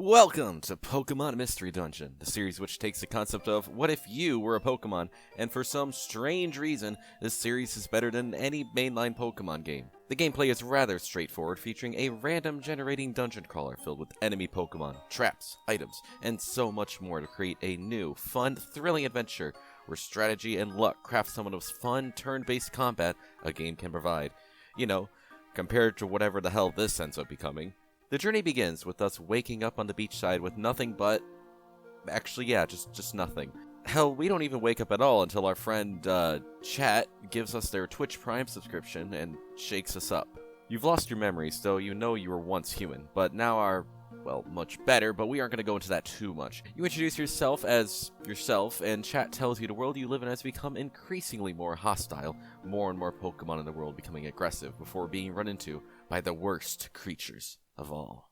Welcome to Pokémon Mystery Dungeon, the series which takes the concept of what if you were a Pokémon, and for some strange reason, this series is better than any mainline Pokémon game. The gameplay is rather straightforward, featuring a random generating dungeon crawler filled with enemy Pokémon, traps, items, and so much more to create a new, fun, thrilling adventure where strategy and luck craft some of the most fun turn-based combat a game can provide. You know, compared to whatever the hell this ends up becoming. The journey begins with us waking up on the beachside with nothing but... Actually, yeah, just nothing. Hell, we don't even wake up at all until our friend, Chat, gives us their Twitch Prime subscription and shakes us up. You've lost your memories, though you know you were once human, but now are, well, much better, but we aren't going to go into that too much. You introduce yourself as yourself, and Chat tells you the world you live in has become increasingly more hostile, more and more Pokemon in the world becoming aggressive before being run into by the worst creatures of all.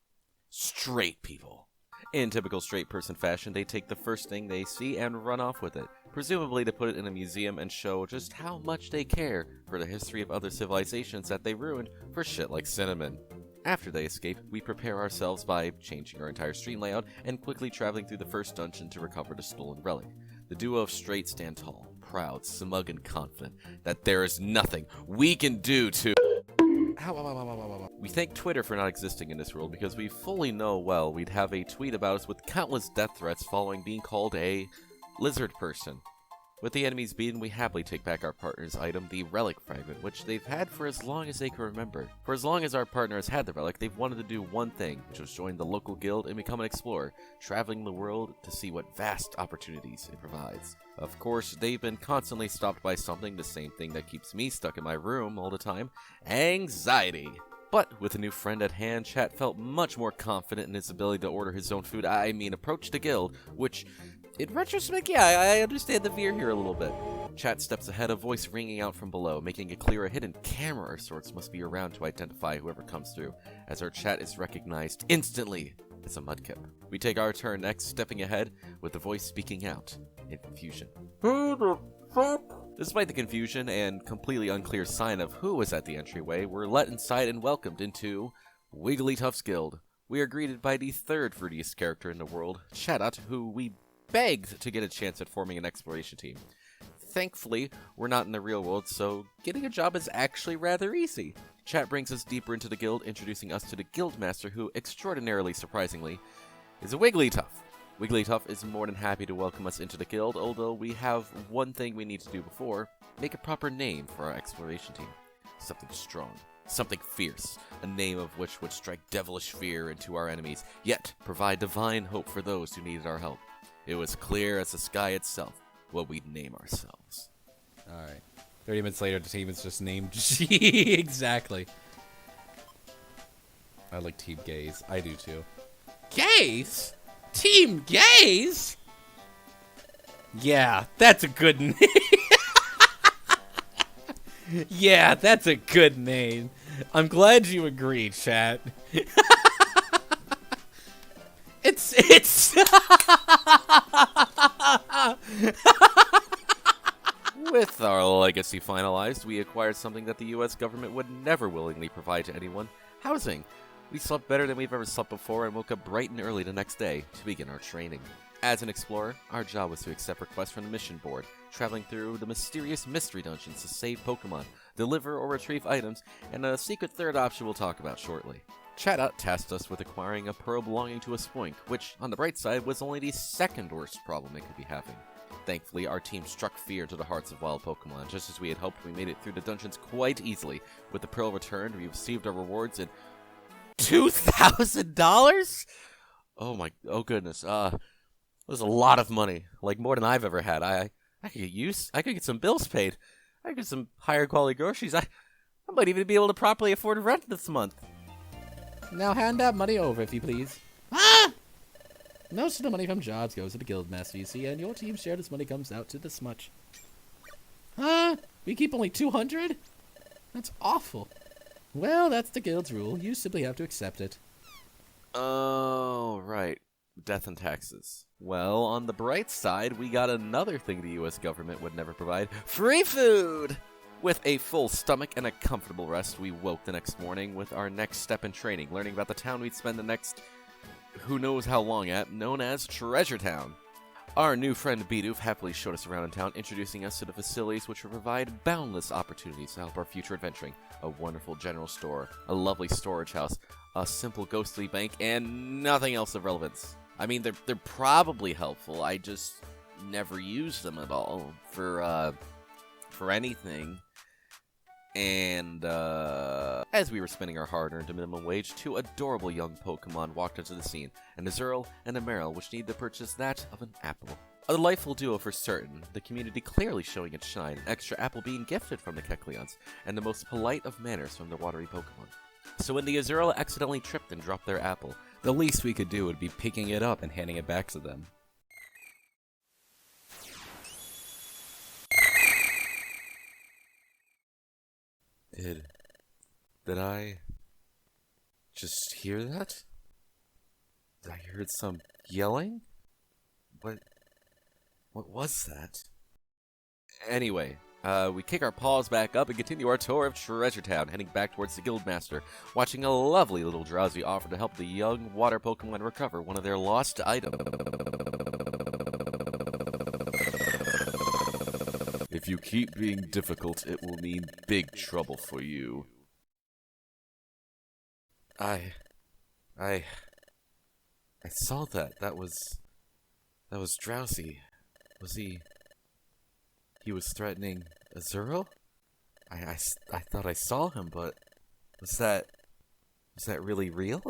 Straight people. In typical straight person fashion, they take the first thing they see and run off with it, presumably to put it in a museum and show just how much they care for the history of other civilizations that they ruined for shit like cinnamon. After they escape, we prepare ourselves by changing our entire stream layout and quickly traveling through the first dungeon to recover the stolen relic. The duo of straight stand tall, proud, smug, and confident that there is nothing we can do to... We thank Twitter for not existing in this world because we fully know well we'd have a tweet about us with countless death threats following being called a lizard person. With the enemies beaten, we happily take back our partner's item, the relic fragment, which they've had for as long as they can remember. For as long as our partner has had the relic, they've wanted to do one thing, which was join the local guild and become an explorer, traveling the world to see what vast opportunities it provides. Of course, they've been constantly stopped by something, the same thing that keeps me stuck in my room all the time, anxiety. But with a new friend at hand, Chat felt much more confident in his ability to order his own food, approach the guild, which... in retrospect, yeah, I understand the veer here a little bit. Chat steps ahead, a voice ringing out from below, making it clear a hidden camera of sorts must be around to identify whoever comes through, as our Chat is recognized instantly as a Mudkip. We take our turn next, stepping ahead, with the voice speaking out in confusion. Despite the confusion and completely unclear sign of who was at the entryway, we're let inside and welcomed into Wigglytuff's Guild. We are greeted by the third fruitiest character in the world, Chatot, who we begged to get a chance at forming an exploration team. Thankfully, we're not in the real world, so getting a job is actually rather easy. Chat brings us deeper into the guild, introducing us to the guildmaster who, extraordinarily surprisingly, is a Wigglytuff. Wigglytuff is more than happy to welcome us into the guild, although we have one thing we need to do before: make a proper name for our exploration team. Something strong, something fierce, a name of which would strike devilish fear into our enemies, yet provide divine hope for those who needed our help. It was clear as the sky itself what we'd name ourselves. Alright. 30 minutes later, the team is just named G. Exactly. I like Team Gaze. I do too. Gaze? Team Gaze? Yeah, that's a good name. Yeah, that's a good name. I'm glad you agree, chat. It's With our legacy finalized, we acquired something that the US government would never willingly provide to anyone: housing. We slept better than we've ever slept before and woke up bright and early the next day to begin our training. As an explorer, our job was to accept requests from the mission board, traveling through the mysterious mystery dungeons to save Pokemon, deliver or retrieve items, and a secret third option we'll talk about shortly. Chatot tasked us with acquiring a pearl belonging to a spoink, which, on the bright side, was only the second worst problem it could be having. Thankfully, our team struck fear into the hearts of wild Pokemon. Just as we had hoped, we made it through the dungeons quite easily. With the pearl returned, we received our rewards in $2,000? Oh goodness. It was a lot of money, like more than I've ever had. I could get some bills paid. I could get some higher quality groceries. I might even be able to properly afford rent this month. Now hand that money over, if you please. Ah! Most of the money from jobs goes to the guildmaster, you see, and your team's share of this money comes out to this much. Huh? We keep only 200? That's awful. Well, that's the guild's rule. You simply have to accept it. Oh, right. Death and taxes. Well, on the bright side, we got another thing the US government would never provide: free food! With a full stomach and a comfortable rest, we woke the next morning with our next step in training, learning about the town we'd spend the next who knows how long at, known as Treasure Town. Our new friend Bidoof happily showed us around in town, introducing us to the facilities which will provide boundless opportunities to help our future adventuring. A wonderful general store, a lovely storage house, a simple ghostly bank, and nothing else of relevance. I mean, they're probably helpful, I just never use them at all for anything. And, as we were spending our hard-earned minimum wage, two adorable young Pokemon walked into the scene, an Azurill and a Marill, which needed to purchase that of an apple. A delightful duo for certain, the community clearly showing its shine, an extra apple being gifted from the Kecleons, and the most polite of manners from the watery Pokemon. So when the Azurill accidentally tripped and dropped their apple, The least we could do would be picking it up and handing it back to them. Did I just hear that? I heard some yelling? What was that? Anyway, we kick our paws back up and continue our tour of Treasure Town, heading back towards the Guildmaster, watching a lovely little Drowsy offer to help the young water Pokemon recover one of their lost items. If you keep being difficult, it will mean big trouble for you. I saw that. That was Drowsy. Was he was threatening Azurill? I thought I saw him, but was that really real?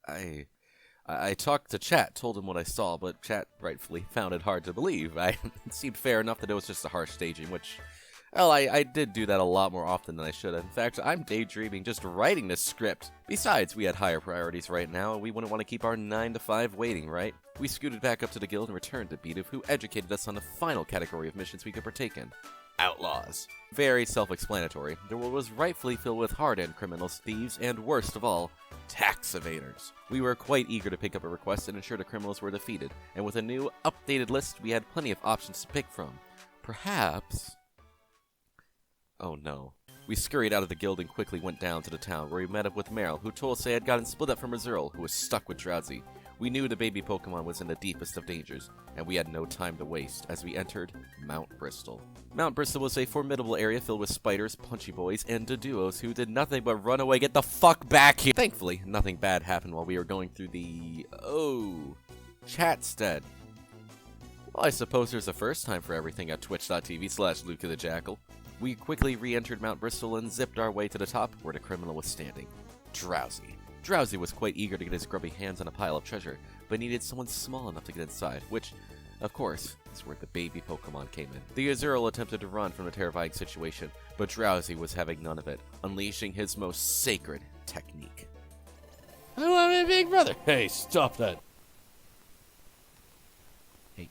I talked to Chat, told him what I saw, but Chat rightfully found it hard to believe. It seemed fair enough that it was just a harsh staging, which, well, I did do that a lot more often than I should. In fact, I'm daydreaming just writing this script. Besides, we had higher priorities right now, and we wouldn't want to keep our 9 to 5 waiting, right? We scooted back up to the guild and returned to Bidoof, who educated us on the final category of missions we could partake in. Outlaws. Very self-explanatory. The world was rightfully filled with hard-end criminals, thieves, and worst of all, tax evaders. We were quite eager to pick up a request and ensure the criminals were defeated, and with a new, updated list, we had plenty of options to pick from. Perhaps... Oh no. We scurried out of the guild and quickly went down to the town, where we met up with Marill, who told us they had gotten split up from Azurill, who was stuck with Drowsy. We knew the baby Pokemon was in the deepest of dangers, and we had no time to waste as we entered Mount Bristol. Mount Bristol was a formidable area filled with spiders, punchy boys, and Doduos who did nothing but run away. Get the fuck back here! Thankfully, nothing bad happened while we were going through the... Chatstead. Well, I suppose there's a first time for everything at twitch.tv/LucaTheJackal. We quickly re-entered Mount Bristol and zipped our way to the top, where the criminal was standing. Drowsy. Drowsy was quite eager to get his grubby hands on a pile of treasure, but needed someone small enough to get inside, which, of course, is where the baby Pokemon came in. The Azurill attempted to run from the terrifying situation, but Drowsy was having none of it, unleashing his most sacred technique. I want my big brother! Hey, stop that! Hey.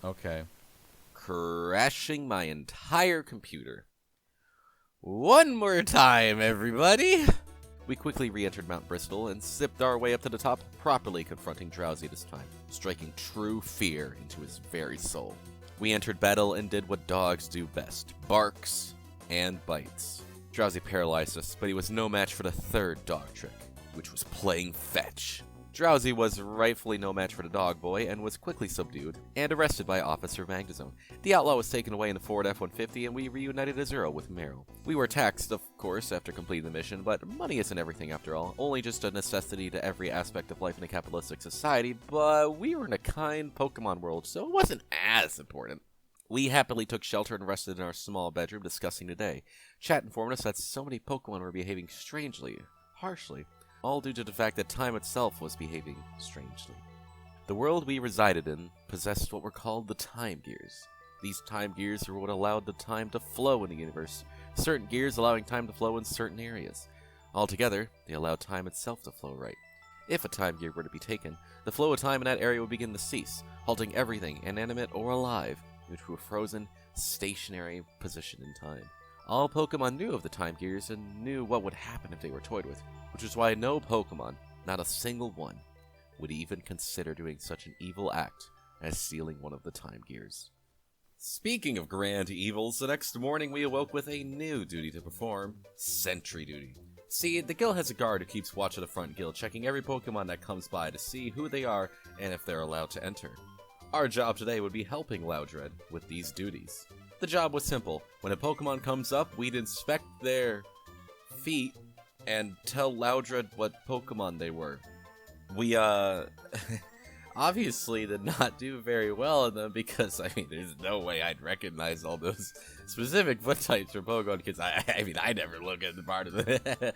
Okay. Crashing my entire computer. One more time, everybody! We quickly re-entered Mount Bristol and zipped our way up to the top, properly confronting Drowsy this time, striking true fear into his very soul. We entered battle and did what dogs do best, barks and bites. Drowsy paralyzed us, but he was no match for the third dog trick, which was playing fetch. Drowsy was rightfully no match for the dog boy and was quickly subdued and arrested by Officer Magnezone. The outlaw was taken away in the Ford F-150 and we reunited Azurill with Marill. We were taxed, of course, after completing the mission, but money isn't everything after all, only just a necessity to every aspect of life in a capitalistic society, but we were in a kind Pokemon world, so it wasn't as important. We happily took shelter and rested in our small bedroom discussing the day. Chat informed us that so many Pokemon were behaving strangely, harshly, all due to the fact that time itself was behaving strangely. The world we resided in possessed what were called the Time Gears. These Time Gears were what allowed the time to flow in the universe, certain gears allowing time to flow in certain areas. Altogether, they allowed time itself to flow right. If a time gear were to be taken, the flow of time in that area would begin to cease, halting everything, inanimate or alive, into a frozen, stationary position in time. All Pokemon knew of the Time Gears and knew what would happen if they were toyed with, which is why no Pokemon, not a single one, would even consider doing such an evil act as stealing one of the time gears. Speaking of grand evils, the next morning we awoke with a new duty to perform: sentry duty. See, the guild has a guard who keeps watch of the front guild, checking every Pokemon that comes by to see who they are and if they're allowed to enter. Our job today would be helping Loudred with these duties. The job was simple. When a Pokemon comes up, we'd inspect their feet and tell Loudred what Pokemon they were. We, obviously did not do very well in them because, I mean, there's no way I'd recognize all those specific foot types for Pokemon because, I mean, I never look at the part of it.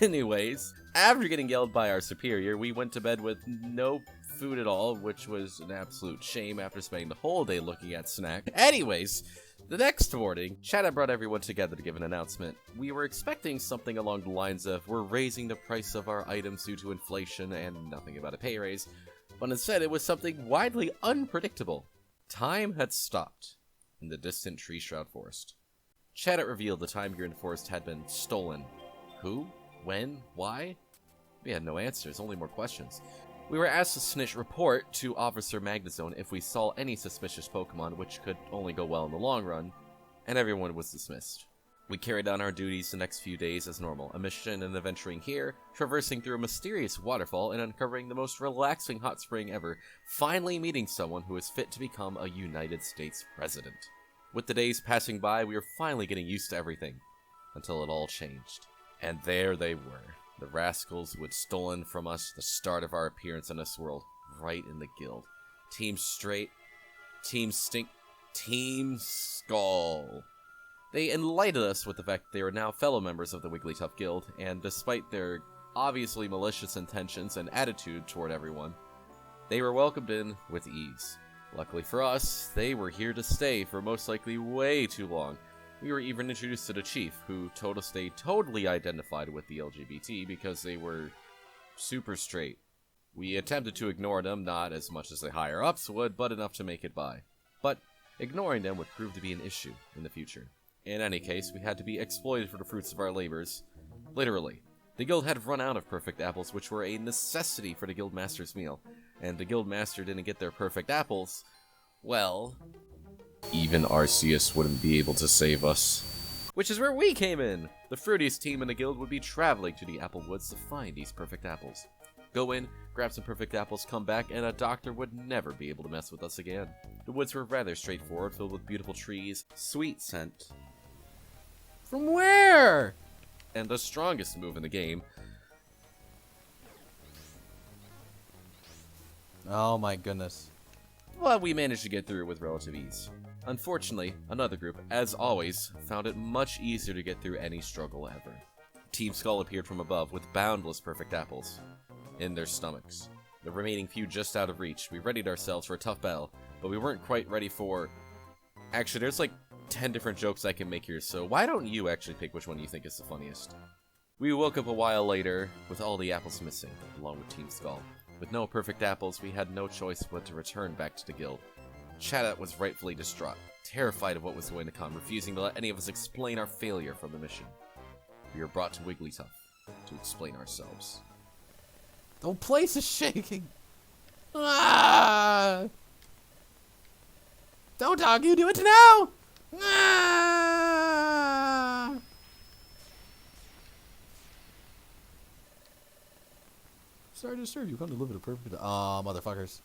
Anyways, after getting yelled by our superior, we went to bed with no food at all, which was an absolute shame after spending the whole day looking at Snack. Anyways, the next morning, Shadow brought everyone together to give an announcement. We were expecting something along the lines of, we're raising the price of our items due to inflation and nothing about a pay raise, but instead it was something widely unpredictable. Time had stopped in the distant tree shroud forest. Shadow revealed the time gear in the forest had been stolen. Who? When? Why? We had no answers, only more questions. We were asked to snitch report to Officer Magnezone if we saw any suspicious Pokemon, which could only go well in the long run, and everyone was dismissed. We carried on our duties the next few days as normal, a mission and adventuring here, traversing through a mysterious waterfall and uncovering the most relaxing hot spring ever, finally meeting someone who is fit to become a United States president. With the days passing by, we were finally getting used to everything, until it all changed. And there they were. The rascals who had stolen from us the start of our appearance in this world, right in the guild. Team Straight, Team Stink, Team Skull. They enlightened us with the fact that they were now fellow members of the Wigglytuff Guild, and despite their obviously malicious intentions and attitude toward everyone, they were welcomed in with ease. Luckily for us, they were here to stay for most likely way too long. We were even introduced to the chief, who told us they totally identified with the LGBT because they were super straight. We attempted to ignore them, not as much as the higher-ups would, but enough to make it by. But ignoring them would prove to be an issue in the future. In any case, we had to be exploited for the fruits of our labors. Literally. The guild had run out of perfect apples, which were a necessity for the guild master's meal. And the guild master didn't get their perfect apples, well, even Arceus wouldn't be able to save us. Which is where we came in! The fruitiest team in the guild would be traveling to the apple woods to find these perfect apples. Go in, grab some perfect apples, come back, and a doctor would never be able to mess with us again. The woods were rather straightforward, filled with beautiful trees, sweet scent. From where? And the strongest move in the game. Oh my goodness. But we managed to get through with relative ease. Unfortunately, another group, as always, found it much easier to get through any struggle ever. Team Skull appeared from above with boundless perfect apples in their stomachs. The remaining few just out of reach. We readied ourselves for a tough battle, but we weren't quite ready for... Actually, there's like 10 different jokes I can make here, so why don't you actually pick which one you think is the funniest? We woke up a while later with all the apples missing, along with Team Skull. With no perfect apples, we had no choice but to return back to the guild. Chatot was rightfully distraught, terrified of what was going to come, refusing to let any of us explain our failure from the mission. We were brought to Wigglytuff to explain ourselves. The place is shaking. Ah! Don't talk, you do it now! Ah! Sorry to disturb you. Come to live in a perfect... motherfuckers.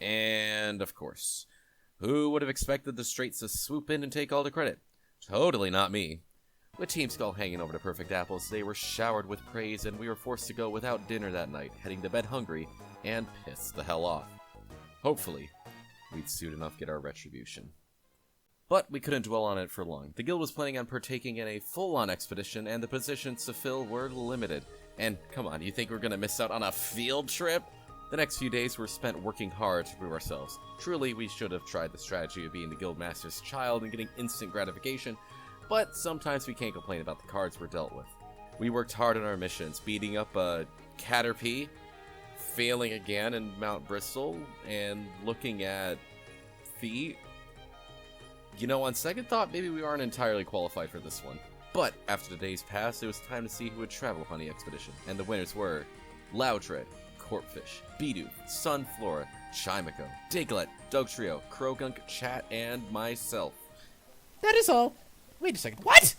And, of course, who would have expected the Straights to swoop in and take all the credit? Totally not me. With Team Skull hanging over the perfect apples, they were showered with praise, and we were forced to go without dinner that night, heading to bed hungry and pissed the hell off. Hopefully, we'd soon enough get our retribution. But we couldn't dwell on it for long. The guild was planning on partaking in a full-on expedition, and the positions to fill were limited. And, come on, you think we're gonna miss out on a field trip? The next few days were spent working hard to prove ourselves. Truly, we should have tried the strategy of being the guildmaster's child and getting instant gratification, but sometimes we can't complain about the cards we're dealt with. We worked hard on our missions, beating up a Caterpie, failing again in Mount Bristol, and looking at feet. You know, on second thought, maybe we aren't entirely qualified for this one. But after the days passed, it was time to see who would travel on the expedition, and the winners were Loudred, Corpfish, Bidoof, Sunflora, Chimico, Diglett, Dugtrio, Krogunk, Chat, and myself. That is all. Wait a second. What?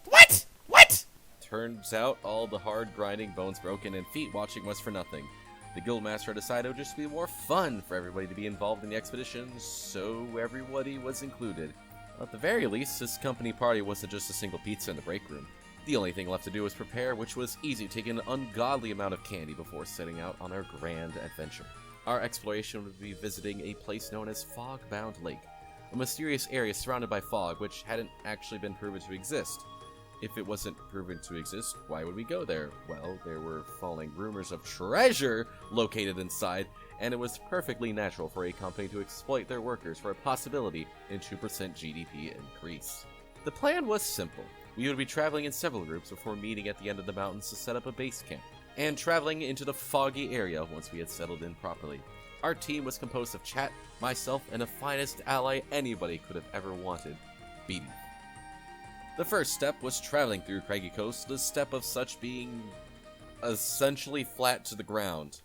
What? What? Turns out all the hard grinding, bones broken, and feet watching was for nothing. The Guildmaster decided it would just be more fun for everybody to be involved in the expedition, so everybody was included. At the very least, this company party wasn't just a single pizza in the break room. The only thing left to do was prepare, which was easy, taking an ungodly amount of candy before setting out on our grand adventure. Our exploration would be visiting a place known as Fog-Bound Lake, a mysterious area surrounded by fog which hadn't actually been proven to exist. If it wasn't proven to exist, why would we go there? Well, there were falling rumors of treasure located inside, and it was perfectly natural for a company to exploit their workers for a possibility in 2% GDP increase. The plan was simple. We would be traveling in several groups before meeting at the end of the mountains to set up a base camp, and traveling into the foggy area once we had settled in properly. Our team was composed of Chat, myself, and the finest ally anybody could have ever wanted, Bidoof. The first step was traveling through Craggy Coast, the step of such being essentially flat to the ground.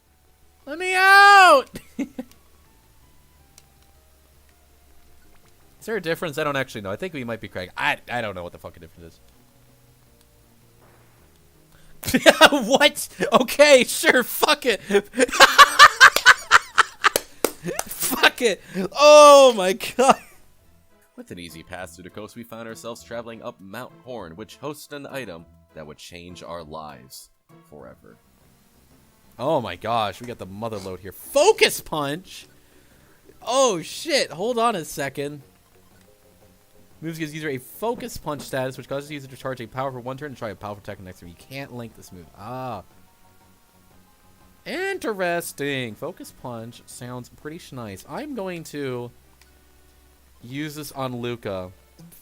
Let me out! Is there a difference? I don't actually know. I think we might be Craig. I don't know what the fucking difference is. What? Okay, sure, fuck it. Fuck it. Oh my god. With an easy path through the coast, we found ourselves traveling up Mount Horn, which hosts an item that would change our lives forever. Oh my gosh, we got the mother load here. Focus Punch? Oh shit, hold on a second. Moves gives user a Focus Punch status, which causes the user to charge a power for one turn and try a powerful attack the next turn. You can't link this move. Ah. Interesting. Focus Punch sounds pretty nice. I'm going to use this on Luca.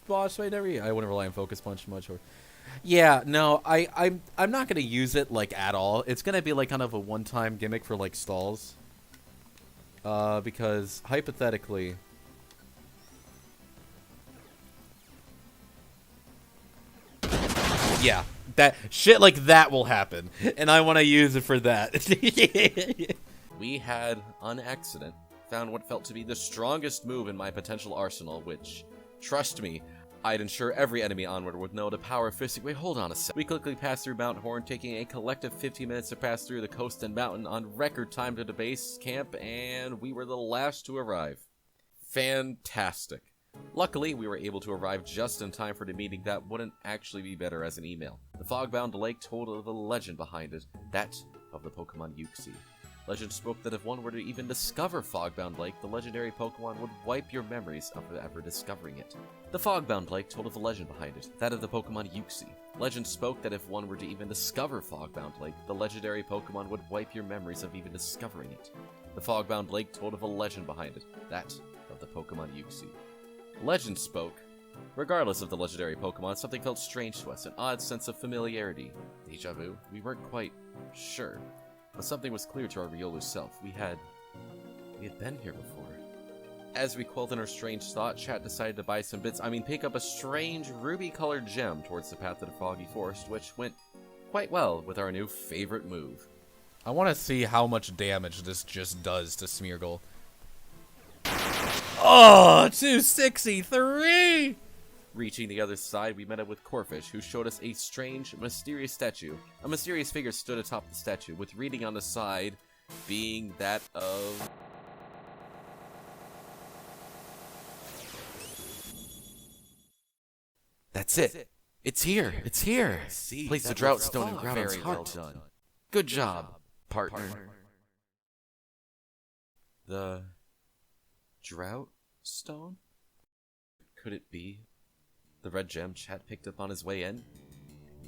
Boss fight every. I wouldn't rely on Focus Punch much. Or, yeah, no, I'm not gonna use it like at all. It's gonna be like kind of a one-time gimmick for like stalls. Because hypothetically, yeah, that shit like that will happen, and I want to use it for that. We had, on accident, found what felt to be the strongest move in my potential arsenal, which, trust me, I'd ensure every enemy onward would know the power of fisting. Wait, hold on a sec. We quickly passed through Mount Horn, taking a collective 15 minutes to pass through the coast and mountain on record time to the base camp, and we were the last to arrive. Fantastic. Luckily, we were able to arrive just in time for the meeting that wouldn't actually be better as an email. The Fog-Bound Lake told of the legend behind it, that of the Pokemon Uxie. Legend spoke that if one were to even discover Fog-Bound Lake, the legendary Pokemon would wipe your memories of ever discovering it. The Fog-Bound Lake told of the legend behind it, that of the Pokemon Uxie. Legend spoke that if one were to even discover Fog-Bound Lake, the legendary Pokemon would wipe your memories of even discovering it. The Fog-Bound Lake told of a legend behind it, that of the Pokemon Uxie. Legend spoke. Regardless of the legendary Pokemon, something felt strange to us, an odd sense of familiarity. Deja vu? We weren't quite sure. But something was clear to our Riolu self. We had been here before. As we quelled in our strange thought, Chat decided to buy some bits. Pick up a strange ruby-colored gem towards the path to the foggy forest, which went quite well with our new favorite move. I want to see how much damage this just does to Smeargle. Oh, 263! Reaching the other side, we met up with Corphish, who showed us a strange, mysterious statue. A mysterious figure stood atop the statue, with reading on the side being that of... That's it. It's here. It's here. Place the drought stone in Groudon's heart. Well done. Good job, partner. The drought stone? Could it be the red gem Chat picked up on his way in?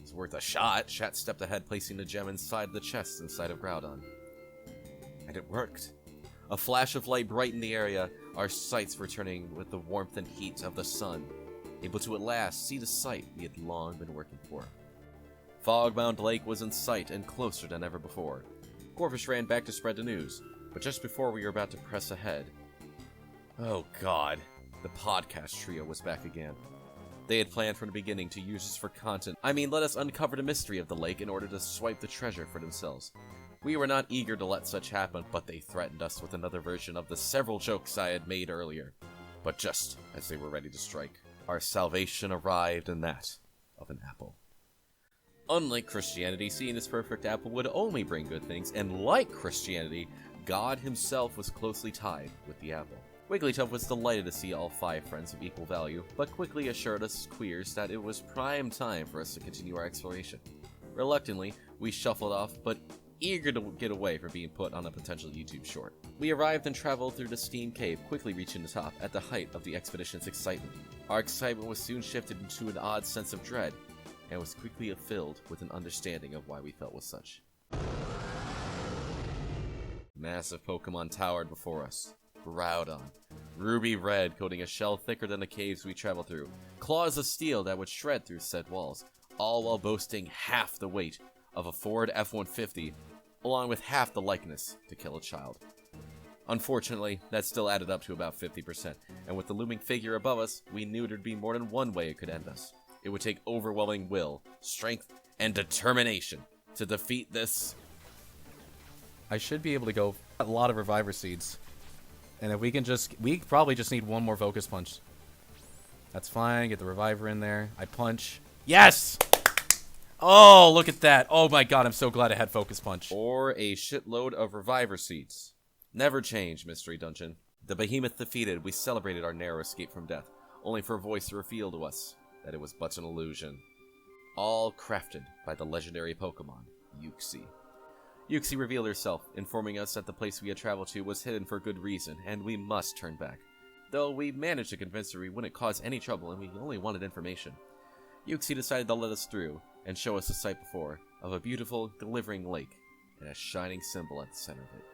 It's worth a shot. Chat stepped ahead, placing the gem inside the chest inside of Groudon. And it worked. A flash of light brightened the area, our sights returning with the warmth and heat of the sun, able to at last see the sight we had long been working for. Fog-Bound Lake was in sight and closer than ever before. Corphish ran back to spread the news, but just before we were about to press ahead... Oh god, the podcast trio was back again. They had planned from the beginning to use this for content. Let us uncover the mystery of the lake in order to swipe the treasure for themselves. We were not eager to let such happen, but they threatened us with another version of the several jokes I had made earlier. But just as they were ready to strike, our salvation arrived in that of an apple. Unlike Christianity, seeing this perfect apple would only bring good things, and like Christianity, God himself was closely tied with the apple. Wigglytuff was delighted to see all 5 friends of equal value, but quickly assured us queers that it was prime time for us to continue our exploration. Reluctantly, we shuffled off, but eager to get away from being put on a potential YouTube short. We arrived and traveled through the steam cave, quickly reaching the top at the height of the expedition's excitement. Our excitement was soon shifted into an odd sense of dread, and was quickly filled with an understanding of why we felt was such. Massive Pokemon towered before us. Groudon, ruby red, coating a shell thicker than the caves we traveled through, claws of steel that would shred through said walls, all while boasting half the weight of a Ford F-150, along with half the likeness to kill a child. Unfortunately, that still added up to about 50%, and with the looming figure above us, we knew there'd be more than one way it could end us. It would take overwhelming will, strength, and determination to defeat this. I should be able to go a lot of Reviver Seeds. And if we can we probably just need one more Focus Punch. That's fine, get the Reviver in there. I punch. Yes! Oh, look at that. Oh my god, I'm so glad I had Focus Punch. Or a shitload of Reviver Seeds. Never change, Mystery Dungeon. The behemoth defeated, we celebrated our narrow escape from death, only for a voice to reveal to us that it was but an illusion. All crafted by the legendary Pokemon, Uxie. Uxie revealed herself, informing us that the place we had traveled to was hidden for good reason, and we must turn back. Though we managed to convince her we wouldn't cause any trouble and we only wanted information. Uxie decided to let us through, and show us the sight before, of a beautiful, glittering lake, and a shining symbol at the center of it.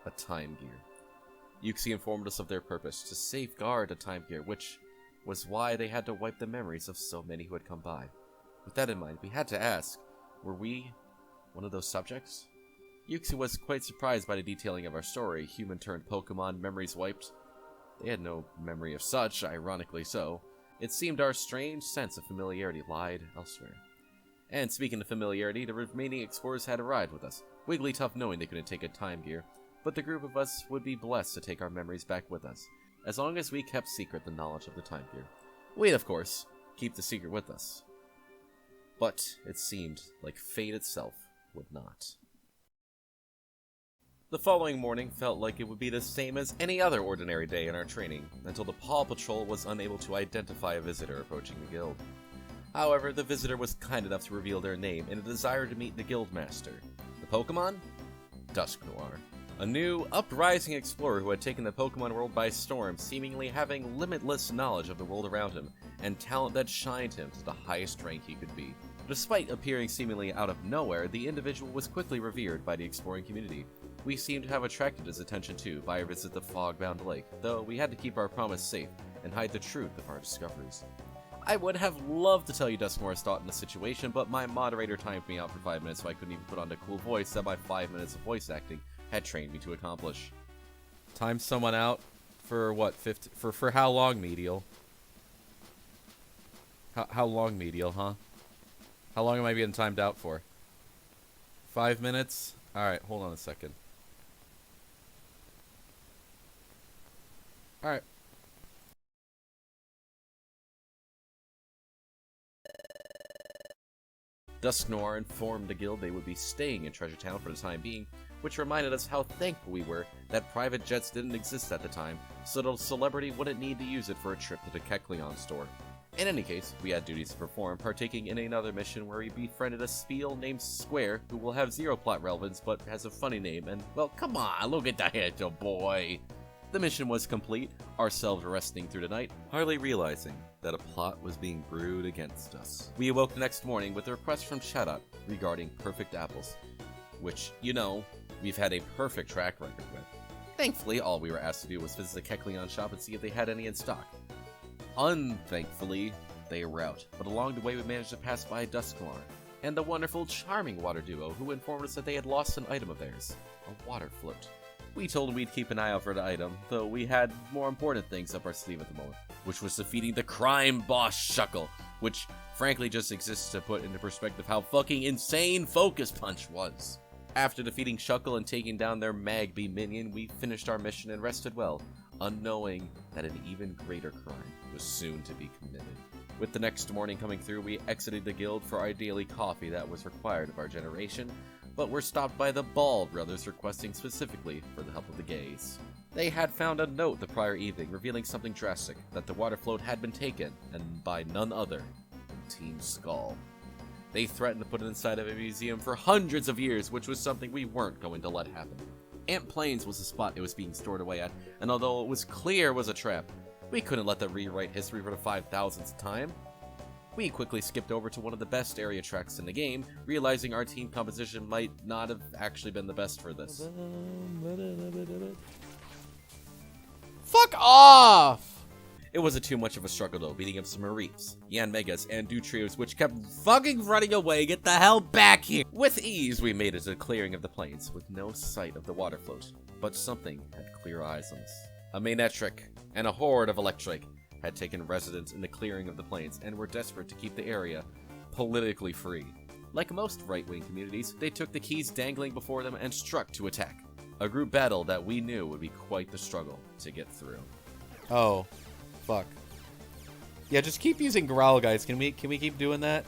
A time gear. Uxie informed us of their purpose, to safeguard a time gear, which was why they had to wipe the memories of so many who had come by. With that in mind, we had to ask, were we one of those subjects? Uxie was quite surprised by the detailing of our story, human-turned-Pokemon, memories wiped. They had no memory of such, ironically so. It seemed our strange sense of familiarity lied elsewhere. And speaking of familiarity, the remaining explorers had arrived with us, Wigglytuff knowing they couldn't take a time gear, but the group of us would be blessed to take our memories back with us, as long as we kept secret the knowledge of the time gear. We'd, of course, keep the secret with us. But it seemed like fate itself would not. The following morning felt like it would be the same as any other ordinary day in our training, until the Paw Patrol was unable to identify a visitor approaching the guild. However, the visitor was kind enough to reveal their name in a desire to meet the guildmaster. The Pokemon? Dusknoir. A new, uprising explorer who had taken the Pokemon world by storm, seemingly having limitless knowledge of the world around him, and talent that shined him to the highest rank he could be. Despite appearing seemingly out of nowhere, the individual was quickly revered by the exploring community. We seemed to have attracted his attention too by our visit to Fog-bound Lake, though we had to keep our promise safe and hide the truth of our discoveries. I would have loved to tell you Dusknoir's thought in the situation, but my moderator timed me out for 5 minutes so I couldn't even put on the cool voice that my 5 minutes of voice acting had trained me to accomplish. Time someone out for what? 50 for how long, Medial? How long, Medial, huh? How long am I being timed out for? 5 minutes? Alright, hold on a second. Alright. Dusknoir informed the guild they would be staying in Treasure Town for the time being, which reminded us how thankful we were that private jets didn't exist at the time, so the celebrity wouldn't need to use it for a trip to the Kecleon store. In any case, we had duties to perform, partaking in another mission where we befriended a Spiel named Square, who will have zero plot relevance but has a funny name, and, well, come on, look at that little boy! The mission was complete, ourselves resting through the night, hardly realizing that a plot was being brewed against us. We awoke the next morning with a request from Chatot regarding perfect apples, which, you know, we've had a perfect track record with. Thankfully, all we were asked to do was visit the Kecleon shop and see if they had any in stock. Unthankfully, they were out, but along the way we managed to pass by Dusknoir and the wonderful, charming water duo who informed us that they had lost an item of theirs, a water float. We told them we'd keep an eye out for the item, though we had more important things up our sleeve at the moment, which was defeating the crime boss Shuckle, which frankly just exists to put into perspective how fucking insane Focus Punch was. After defeating Shuckle and taking down their Magby minion, we finished our mission and rested well, unknowing that an even greater crime was soon to be committed. With the next morning coming through, we exited the guild for our daily coffee that was required of our generation, but were stopped by the Ball brothers requesting specifically for the help of the gays. They had found a note the prior evening revealing something drastic, that the water float had been taken, and by none other than Team Skull. They threatened to put it inside of a museum for hundreds of years, which was something we weren't going to let happen. Ant Plains was the spot it was being stored away at, and although it was clear it was a trap, we couldn't let them rewrite history for the 5,000th time. We quickly skipped over to one of the best area tracks in the game, realizing our team composition might not have actually been the best for this. Fuck off! It wasn't too much of a struggle though, beating up some Mareeps, Yanmegas, and Dutrios, which kept fucking running away. Get the hell back here! With ease, we made it to the clearing of the plains, with no sight of the water float. But something had clear eyes on us. A Manetric and a horde of Electric had taken residence in the clearing of the plains and were desperate to keep the area politically free. Like most right-wing communities, they took the keys dangling before them and struck to attack. A group battle that we knew would be quite the struggle to get through. Oh, fuck. Yeah, just keep using Growl, guys. Can we keep doing that?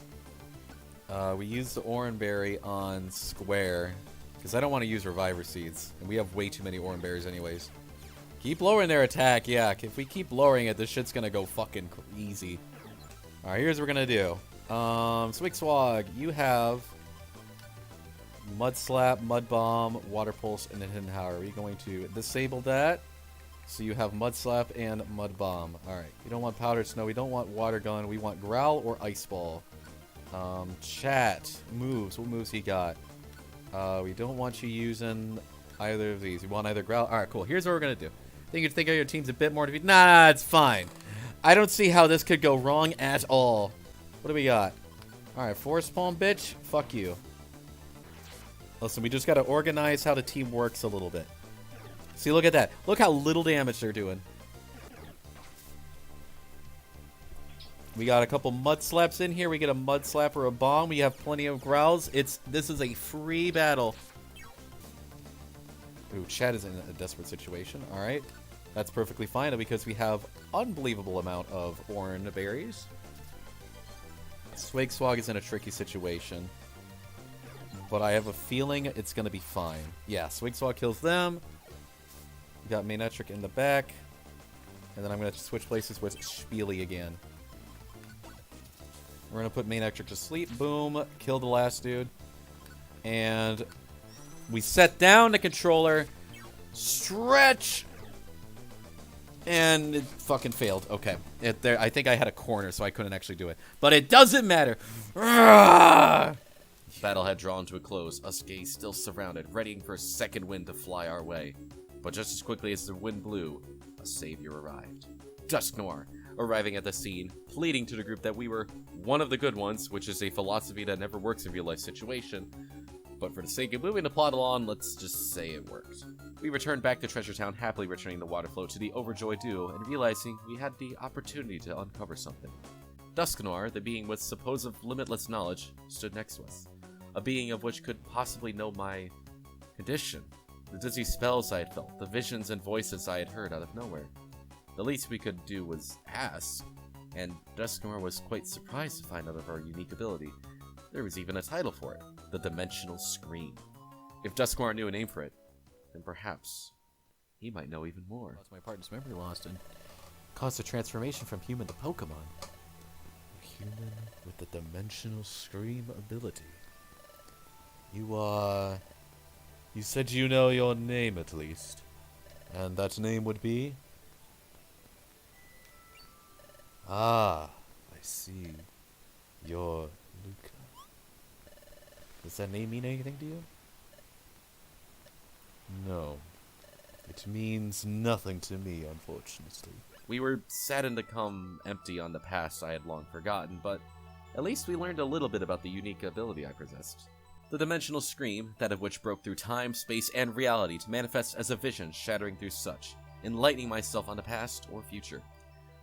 We used the Oran Berry on Square, because I don't want to use Reviver Seeds, and we have way too many Oran Berries anyways. Keep lowering their attack, yeah. If we keep lowering it, this shit's gonna go fucking easy. Alright, here's what we're gonna do. Swig, you have Mud Slap, Mud Bomb, Water Pulse, and a Hidden Power. Are we going to disable that? So you have Mud Slap and Mud Bomb. Alright, we don't want Powdered Snow, we don't want Water Gun, we want Growl or Ice Ball. Chat. Moves. What moves he got? We don't want you using either of these. We want either Growl. Alright, cool. Here's what we're gonna do. Think your team's a bit more defeated. Nah, it's fine. I don't see how this could go wrong at all. What do we got? Alright, Force Palm, bitch. Fuck you. Listen, we just gotta organize how the team works a little bit. See, look at that. Look how little damage they're doing. We got a couple Mud Slaps in here. We get a Mud Slap or a Bomb. We have plenty of Growls. This is a free battle. Ooh, Chad is in a desperate situation. Alright. That's perfectly fine because we have unbelievable amount of Oran Berries. Swig is in a tricky situation. But I have a feeling it's going to be fine. Yeah, Swig kills them. We got Manetric in the back. And then I'm going to switch places with Spiely again. We're going to put Manetric to sleep. Boom. Kill the last dude. And we set down the controller. Stretch. And it fucking failed. Okay. I think I had a corner, so I couldn't actually do it. But it doesn't matter. Battle had drawn to a close, us gays still surrounded, readying for a second wind to fly our way. But just as quickly as the wind blew, a savior arrived. Dusknoir, arriving at the scene, pleading to the group that we were one of the good ones, which is a philosophy that never works in real-life situation. But for the sake of moving the plot along, let's just say it worked. We returned back to Treasure Town, happily returning the water float to the overjoyed duo and realizing we had the opportunity to uncover something. Dusknoir, the being with supposed limitless knowledge, stood next to us. A being of which could possibly know my condition. The dizzy spells I had felt, the visions and voices I had heard out of nowhere. The least we could do was ask, and Dusknoir was quite surprised to find out of our unique ability. There was even a title for it, the Dimensional Scream. If Dusknoir knew a name for it, then perhaps he might know even more. That's my partner's memory lost and caused a transformation from human to Pokemon. A human with the Dimensional Scream ability. You said you know your name at least. And that name would be? Ah, I see. You're Luca. Does that name mean anything to you? No. It means nothing to me, unfortunately. We were saddened to come empty on the past I had long forgotten, but at least we learned a little bit about the unique ability I possessed. The Dimensional Scream, that of which broke through time, space, and reality to manifest as a vision shattering through such, enlightening myself on the past or future.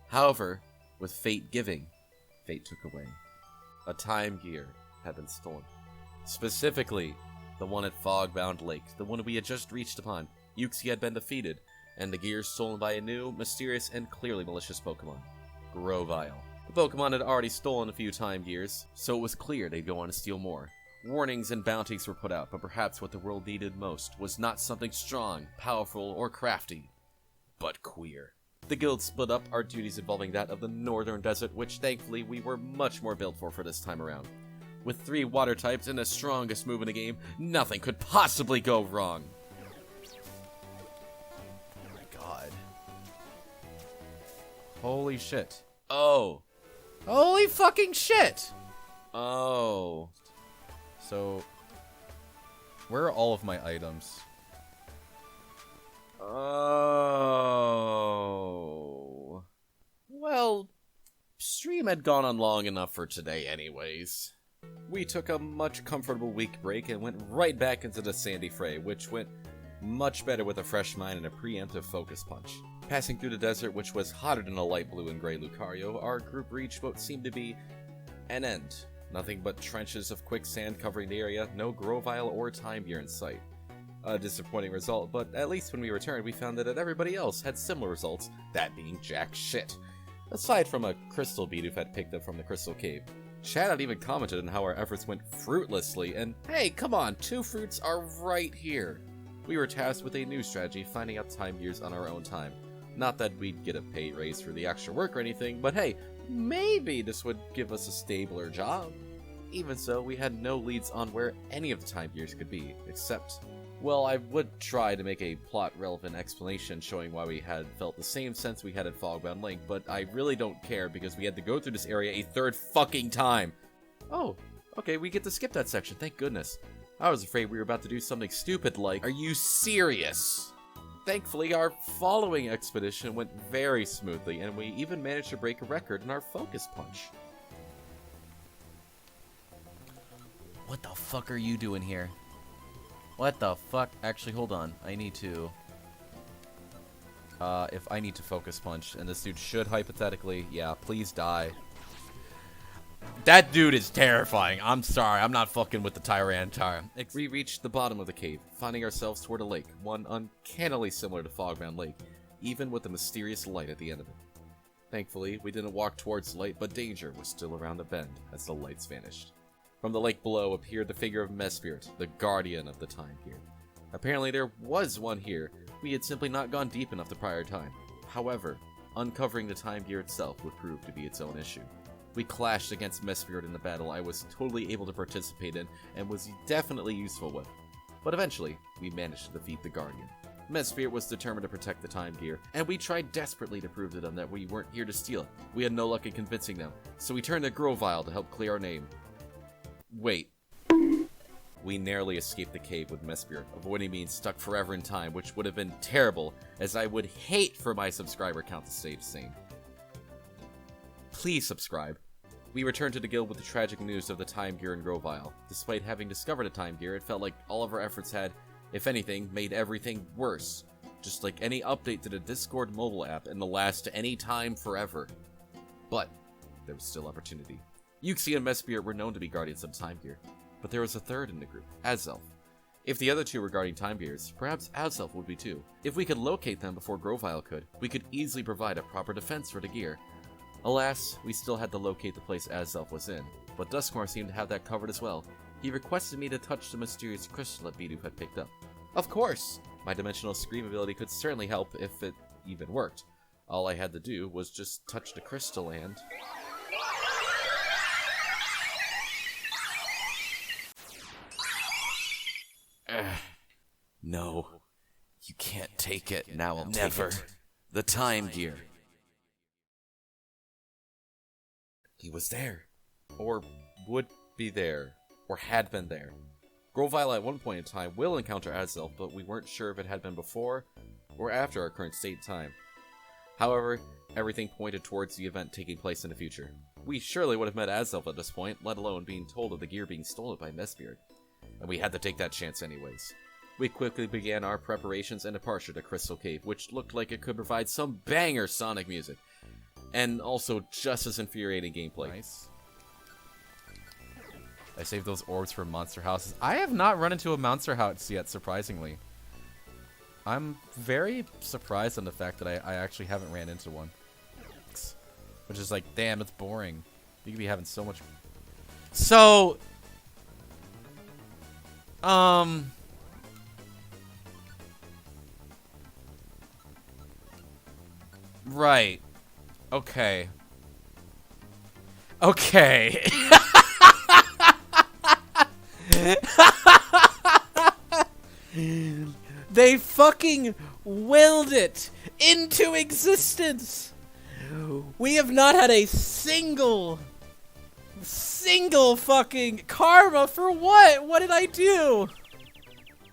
However, with fate giving, fate took away. A time gear had been stolen. Specifically, The one at Fogbound Lake, the one we had just reached upon. Uxie had been defeated, and the gear stolen by a new, mysterious, and clearly malicious Pokemon. Grovyle. The Pokemon had already stolen a few time gears, so it was clear they'd go on to steal more. Warnings and bounties were put out, but perhaps what the world needed most was not something strong, powerful, or crafty, but queer. The guild split up, our duties involving that of the northern desert, which thankfully we were much more built for this time around. With 3 water types and the strongest move in the game, nothing could possibly go wrong. Oh my god. Holy shit. Oh. Holy fucking shit! Oh. So, where are all of my items? Oh. Well, stream had gone on long enough for today anyways. We took a much comfortable week break and went right back into the Sandy Fray, which went much better with a fresh mind and a preemptive focus punch. Passing through the desert, which was hotter than a light blue and gray Lucario, our group reached what seemed to be an end. Nothing but trenches of quicksand covering the area, no Grovyle or time gear in sight. A disappointing result, but at least when we returned, we found that everybody else had similar results, that being jack shit. Aside from a crystal bead had picked up from the Crystal Cave. Chad had even commented on how our efforts went fruitlessly, and hey, come on, 2 fruits are right here. We were tasked with a new strategy, finding out time gears on our own time. Not that we'd get a pay raise for the extra work or anything, but hey, maybe this would give us a stabler job. Even so, we had no leads on where any of the time gears could be, except, well, I would try to make a plot-relevant explanation showing why we had felt the same sense we had at Fogbound Lake, but I really don't care because we had to go through this area a 3rd fucking time. Oh, okay, we get to skip that section, thank goodness. I was afraid we were about to do something stupid like, are you serious? Thankfully, our following expedition went very smoothly, and we even managed to break a record in our focus punch. What the fuck are you doing here? What the fuck? Actually, hold on. I need to... if I need to focus punch, and this dude should hypothetically... Yeah, please die. That dude is terrifying. I'm sorry. I'm not fucking with the Tyranitar. We reached the bottom of the cave, finding ourselves toward a lake, one uncannily similar to Fogbound Lake, even with the mysterious light at the end of it. Thankfully, we didn't walk towards the light, but danger was still around the bend as the lights vanished. From the lake below appeared the figure of Mesprit, the guardian of the time gear. Apparently there was one here, we had simply not gone deep enough the prior time. However, uncovering the time gear itself would prove to be its own issue. We clashed against Mesprit in the battle I was totally able to participate in and was definitely useful with. But eventually, we managed to defeat the Guardian. Mesprit was determined to protect the time gear, and we tried desperately to prove to them that we weren't here to steal it. We had no luck in convincing them, so we turned to Grovyle to help clear our name. Wait. We narrowly escaped the cave with Mesprit, avoiding being stuck forever in time, which would have been terrible, as I would hate for my subscriber count to stay the same. Please subscribe. We returned to the guild with the tragic news of the time gear in Grovyle. Despite having discovered a time gear, it felt like all of our efforts had, if anything, made everything worse. Just like any update to the Discord mobile app in the last any time forever. But there was still opportunity. Uxie and Mesprit were known to be guardians of time gear, but there was a third in the group, Azelf. If the other two were guarding time gears, perhaps Azelf would be too. If we could locate them before Grovyle could, we could easily provide a proper defense for the gear. Alas, we still had to locate the place Azelf was in, but Duskmore seemed to have that covered as well. He requested me to touch the mysterious crystal that Bidoof had picked up. Of course! My dimensional scream ability could certainly help if it even worked. All I had to do was just touch the crystal and... No. You can't take it. Now I'll never. The time gear. He was there. Or would be there. Or had been there. Grovyle at one point in time will encounter Azelf, but we weren't sure if it had been before or after our current state time. However, everything pointed towards the event taking place in the future. We surely would have met Azelf at this point, let alone being told of the gear being stolen by Mesprit. And we had to take that chance anyways. We quickly began our preparations and departure to Crystal Cave, which looked like it could provide some banger Sonic music. And also just as infuriating gameplay. Nice. I saved those orbs for monster houses. I have not run into a monster house yet, surprisingly. I'm very surprised on the fact that I actually haven't ran into one. Which is like, damn, it's boring. You could be having so much... So... Right. Okay. Okay. They fucking willed it into existence. We have not had a single fucking karma for what? What did I do?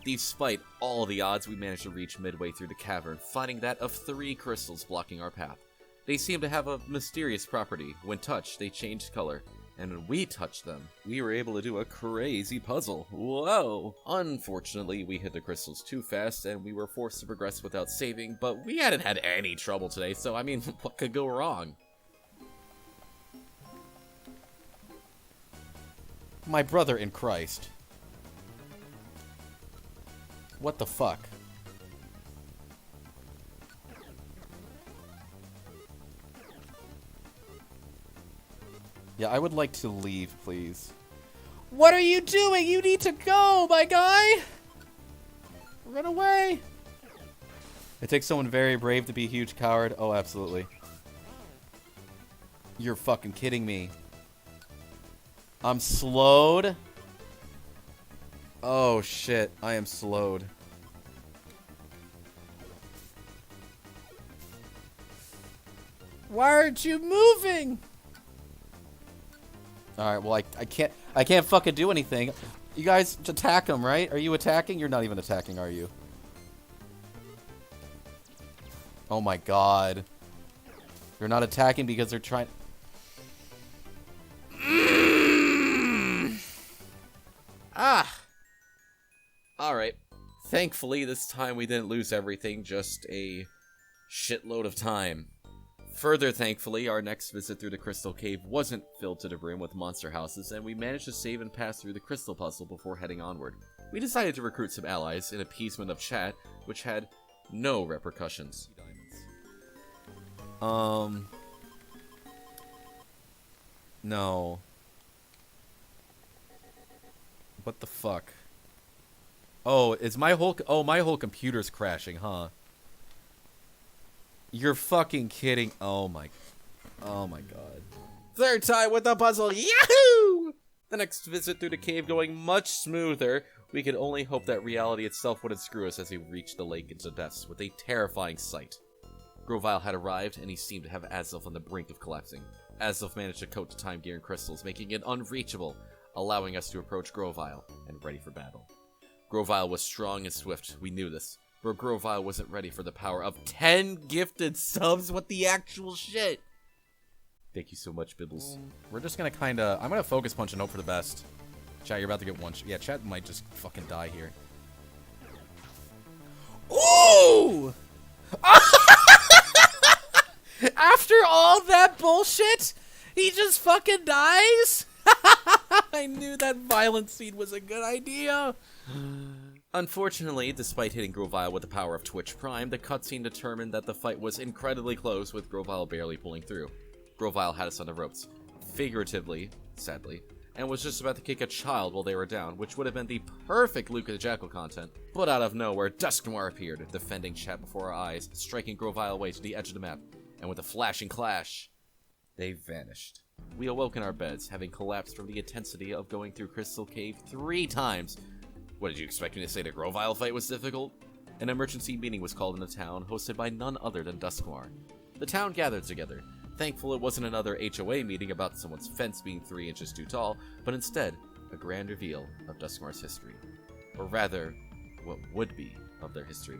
Despite all the odds, we managed to reach midway through the cavern, finding that of 3 crystals blocking our path. They seem to have a mysterious property. When touched, they changed color. And when we touched them, we were able to do a crazy puzzle. Whoa! Unfortunately, we hit the crystals too fast, and we were forced to progress without saving, but we hadn't had any trouble today, so I mean, what could go wrong? My brother in Christ. What the fuck? Yeah, I would like to leave, please. What are you doing? You need to go, my guy! Run away! It takes someone very brave to be a huge coward. Oh, absolutely. You're fucking kidding me. I'm slowed? Oh, shit. I am slowed. Why aren't you moving? Alright, well, I can't fucking do anything. You guys attack him, right? Are you attacking? You're not even attacking, are you? Oh my god. They're not attacking because they're trying... Alright. Thankfully, this time we didn't lose everything, just a shitload of time. Further, thankfully, our next visit through the Crystal Cave wasn't filled to the brim with monster houses, and we managed to save and pass through the Crystal Puzzle before heading onward. We decided to recruit some allies in appeasement of chat, which had no repercussions. No. What the fuck? Oh, is my whole... Oh, my whole computer's crashing, huh? You're fucking kidding. Oh my god. Third time with the puzzle, yahoo! The next visit through the cave going much smoother. We could only hope that reality itself wouldn't screw us as we reached the lake into depths with a terrifying sight. Grovyle had arrived, and he seemed to have Azelf on the brink of collapsing. Azelf managed to coat the time gear in crystals, making it unreachable, allowing us to approach Grovyle and ready for battle. Grovyle was strong and swift, we knew this. But Grovyle wasn't ready for the power of 10 gifted subs. What the actual shit? Thank you so much, Bibbles. We're just gonna kinda... I'm gonna focus punch and hope for the best. Chat, you're about to get one... Yeah, chat might just fucking die here. Ooh! After all that bullshit, he just fucking dies? I knew that violent scene was a good idea. Unfortunately, despite hitting Grovyle with the power of Twitch Prime, the cutscene determined that the fight was incredibly close, with Grovyle barely pulling through. Grovyle had us on the ropes, figuratively, sadly, and was just about to kick a child while they were down, which would have been the perfect LucaTheJackal content. But out of nowhere, Dusknoir appeared, defending chat before our eyes, striking Grovyle away to the edge of the map, and with a flashing clash, they vanished. We awoke in our beds, having collapsed from the intensity of going through Crystal Cave 3 times. What, did you expect me to say the Grovyle fight was difficult? An emergency meeting was called in the town, hosted by none other than Dusknoir. The town gathered together. Thankful it wasn't another HOA meeting about someone's fence being 3 inches too tall, but instead, a grand reveal of Dusknoir's history. Or rather, what would be of their history.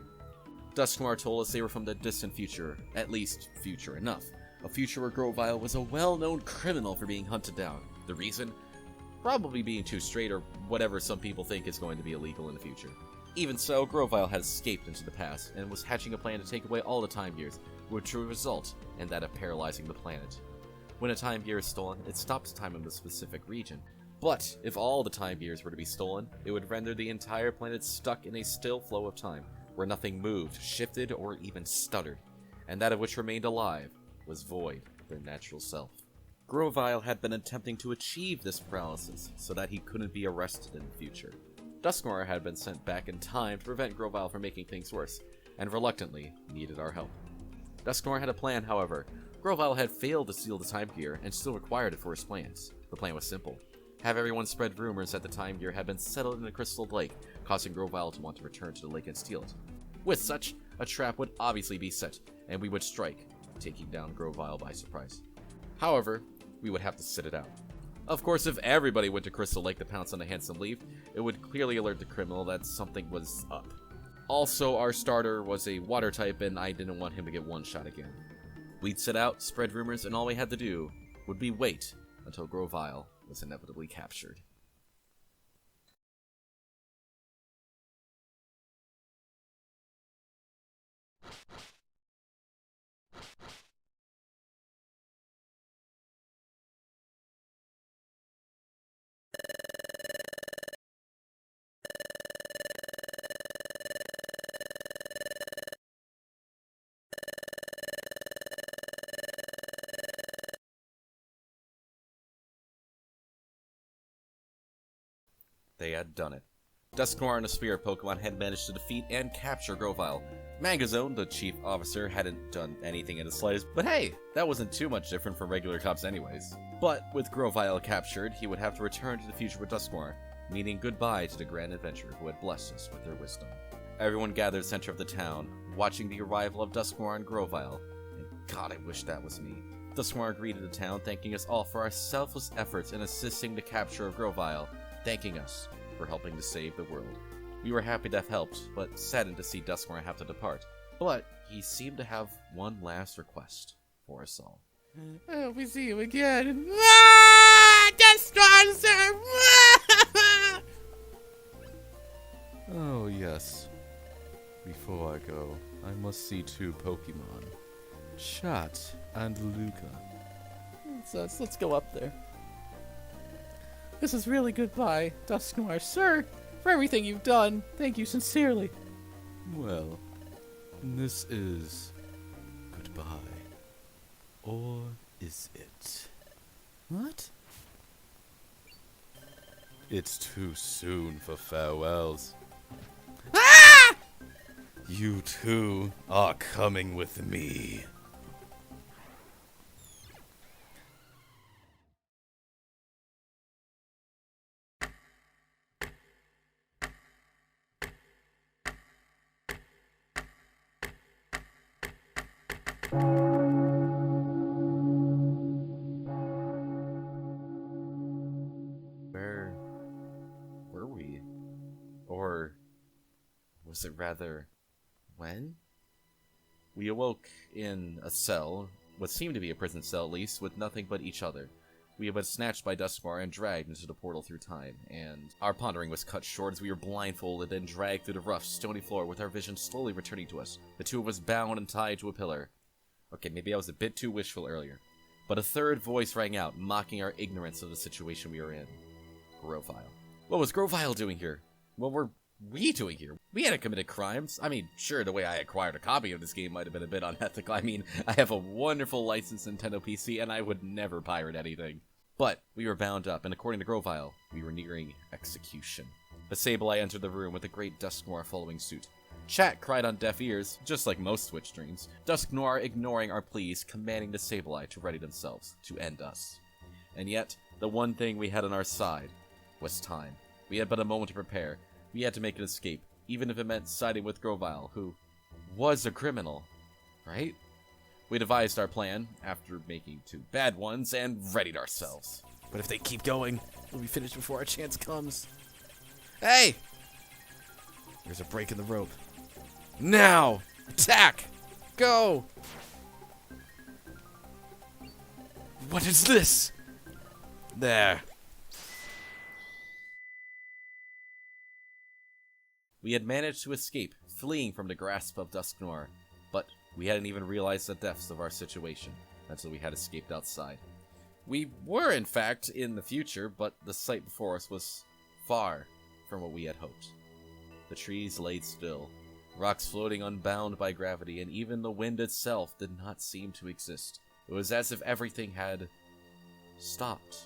Dusknoir told us they were from the distant future, at least future enough. A future where Grovyle was a well-known criminal for being hunted down. The reason? Probably being too straight or whatever some people think is going to be illegal in the future. Even so, Grovyle had escaped into the past and was hatching a plan to take away all the time gears, which would result in that of paralyzing the planet. When a time gear is stolen, it stops time in a specific region, But if all the time gears were to be stolen, it would render the entire planet stuck in a still flow of time, where nothing moved, shifted, or even stuttered, and that of which remained alive was void, their natural self. Grovyle had been attempting to achieve this paralysis so that he couldn't be arrested in the future. Dusknoir had been sent back in time to prevent Grovyle from making things worse, and reluctantly needed our help. Dusknoir had a plan, however. Grovyle had failed to steal the time gear and still required it for his plans. The plan was simple. Have everyone spread rumors that the time gear had been settled in the Crystal Lake, causing Grovyle to want to return to the lake and steal it. With such, a trap would obviously be set, and we would strike, taking down Grovyle by surprise. However, we would have to sit it out. Of course, if everybody went to Crystal Lake to pounce on the handsome leaf, it would clearly alert the criminal that something was up. Also, our starter was a water type, and I didn't want him to get one shot again. We'd sit out, spread rumors, and all we had to do would be wait until Grovyle was inevitably captured. They had done it. Dusknoir and a Spirit Pokemon had managed to defeat and capture Grovyle. Mangazone, the chief officer, hadn't done anything in the slightest, but hey, that wasn't too much different from regular cops anyways. But with Grovyle captured, he would have to return to the future with Dusknoir, meaning goodbye to the grand adventurer who had blessed us with their wisdom. Everyone gathered center of the town, watching the arrival of Dusknoir and Grovyle, and God, I wish that was me. Dusknoir greeted the town, thanking us all for our selfless efforts in assisting the capture of Grovyle, thanking us for helping to save the world. We were happy to have helped, but saddened to see Dusknoir have to depart. But he seemed to have one last request for us all. I hope we see you again. Ah! Dusknoir, sir! Oh, yes. Before I go, I must see two Pokemon. Chat and Luca. Let's go up there. This is really goodbye, Dusknoir, sir, for everything you've done. Thank you sincerely. Well, this is goodbye. Or is it? What? It's too soon for farewells. Ah! You two are coming with me. Where were we? Or was it rather, when? We awoke in a cell, what seemed to be a prison cell at least, with nothing but each other. We had been snatched by Dusknoir and dragged into the portal through time, and our pondering was cut short as we were blindfolded and dragged through the rough, stony floor with our vision slowly returning to us, the two of us bound and tied to a pillar. Okay, maybe I was a bit too wishful earlier, but a third voice rang out, mocking our ignorance of the situation we were in. Grovyle. What was Grovyle doing here? What were we doing here? We hadn't committed crimes. I mean, sure, the way I acquired a copy of this game might have been a bit unethical. I mean, I have a wonderful licensed Nintendo PC, and I would never pirate anything. But we were bound up, and according to Grovyle, we were nearing execution. The Sableye entered the room with a great Dusknoir following suit. Chat cried on deaf ears, just like most Twitch streams, Dusknoir ignoring our pleas, commanding the Sableye to ready themselves to end us. And yet, the one thing we had on our side was time. We had but a moment to prepare. We had to make an escape, even if it meant siding with Grovyle, who was a criminal, right? We devised our plan, after making two bad ones, and readied ourselves. But if they keep going, we'll be finished before our chance comes. Hey! There's a break in the rope. Now! Attack! Go! What is this? There. We had managed to escape, fleeing from the grasp of Dusknoir, but we hadn't even realized the depths of our situation until we had escaped outside. We were, in fact, in the future, but the sight before us was far from what we had hoped. The trees laid still, rocks floating unbound by gravity, and even the wind itself did not seem to exist. It was as if everything had stopped.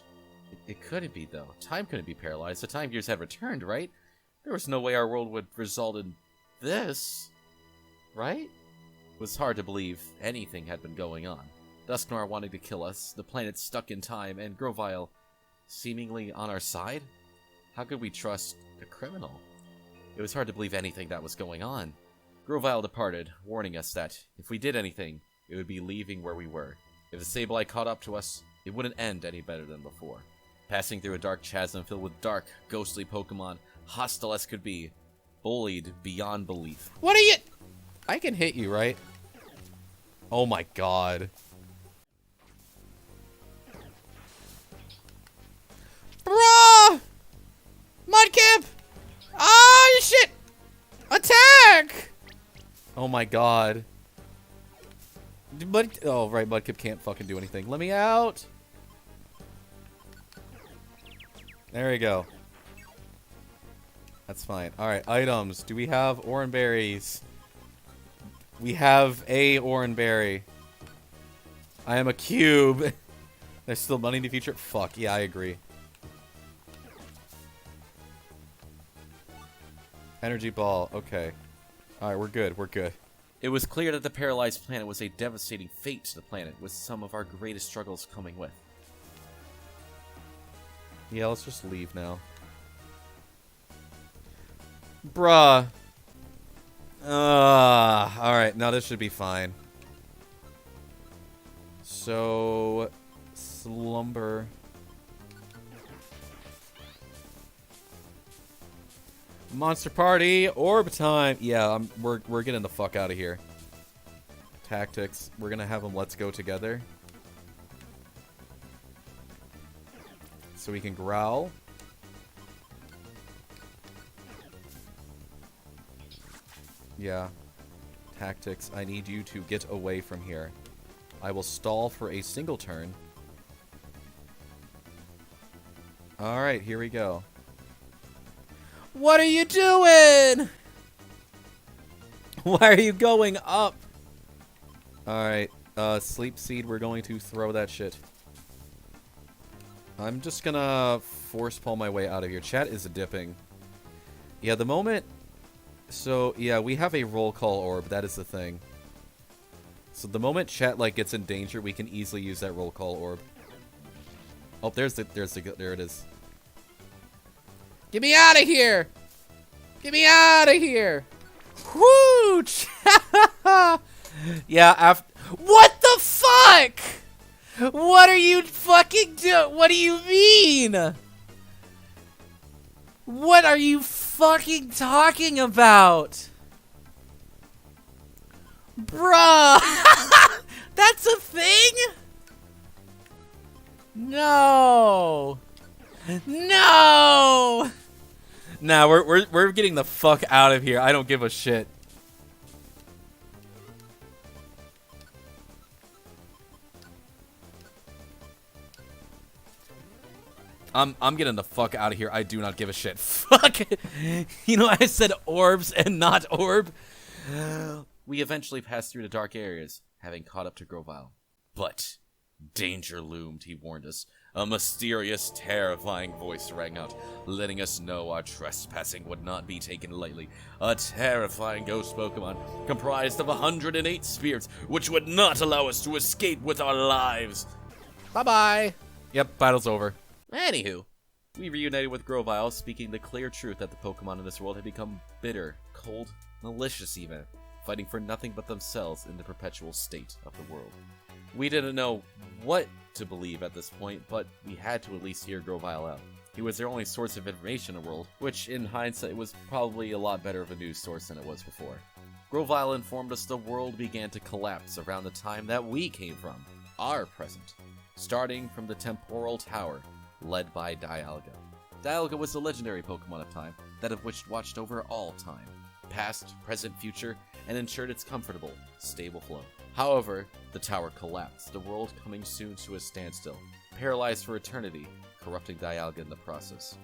It couldn't be, though. Time couldn't be paralyzed. The time gears had returned, right? There was no way our world would result in this, right? It was hard to believe anything had been going on. Dusknoir wanting to kill us, the planet stuck in time, and Grovyle seemingly on our side? How could we trust a criminal? It was hard to believe anything that was going on. Grovyle departed, warning us that if we did anything, it would be leaving where we were. If the Sableye caught up to us, it wouldn't end any better than before. Passing through a dark chasm filled with dark, ghostly Pokemon, hostile as could be, bullied beyond belief. What are you? I can hit you, right? Oh my god. Bruh! Mudkip! Oh, shit! Attack! Oh my god. Oh, right, Mudkip can't fucking do anything. Let me out! There we go. That's fine. Alright, items. Do we have Oranberries? We have a Oranberry. I am a cube. There's still money in the future? Fuck, yeah, I agree. Energy ball, okay. Alright, we're good, we're good. It was clear that the paralyzed planet was a devastating fate to the planet, with some of our greatest struggles coming with. Yeah, let's just leave now. Bruh. Alright, now this should be fine. So... Slumber. Monster Party, orb time. Yeah, we're getting the fuck out of here. Tactics. We're gonna have them let's go together. So we can growl. Yeah. Tactics. I need you to get away from here. I will stall for a single turn. Alright, here we go. What are you doing? Why are you going up? Alright, Sleep Seed, we're going to throw that shit. I'm just gonna force pull my way out of here. Chat is dipping. Yeah, the moment... So, yeah, we have a roll call orb. That is the thing. So the moment chat, like, gets in danger, we can easily use that roll call orb. Oh, there it is. Get me out of here! Get me out of here! Whoo! Yeah, what the fuck? What are you fucking doing? What do you mean? What are you fucking talking about? Bruh! That's a thing? No! No! Nah, we're getting the fuck out of here. I don't give a shit. I'm getting the fuck out of here. I do not give a shit. Fuck. You know, I said orbs and not orb. We eventually passed through the dark areas, having caught up to Grovyle. But danger loomed, he warned us. A mysterious, terrifying voice rang out, letting us know our trespassing would not be taken lightly. A terrifying ghost Pokemon comprised of 108 spirits, which would not allow us to escape with our lives. Bye-bye. Yep, battle's over. Anywho, we reunited with Grovyle, speaking the clear truth that the Pokemon in this world had become bitter, cold, malicious even, fighting for nothing but themselves in the perpetual state of the world. We didn't know what to believe at this point, but we had to at least hear Grovyle out. He was their only source of information in the world, which in hindsight was probably a lot better of a news source than it was before. Grovyle informed us the world began to collapse around the time that we came from, our present, starting from the Temporal Tower, led by Dialga. Dialga was the legendary Pokemon of time, that of which watched over all time, past, present, future, and ensured its comfortable, stable flow. However, the tower collapsed, the world coming soon to a standstill, paralyzed for eternity, corrupting Dialga in the process.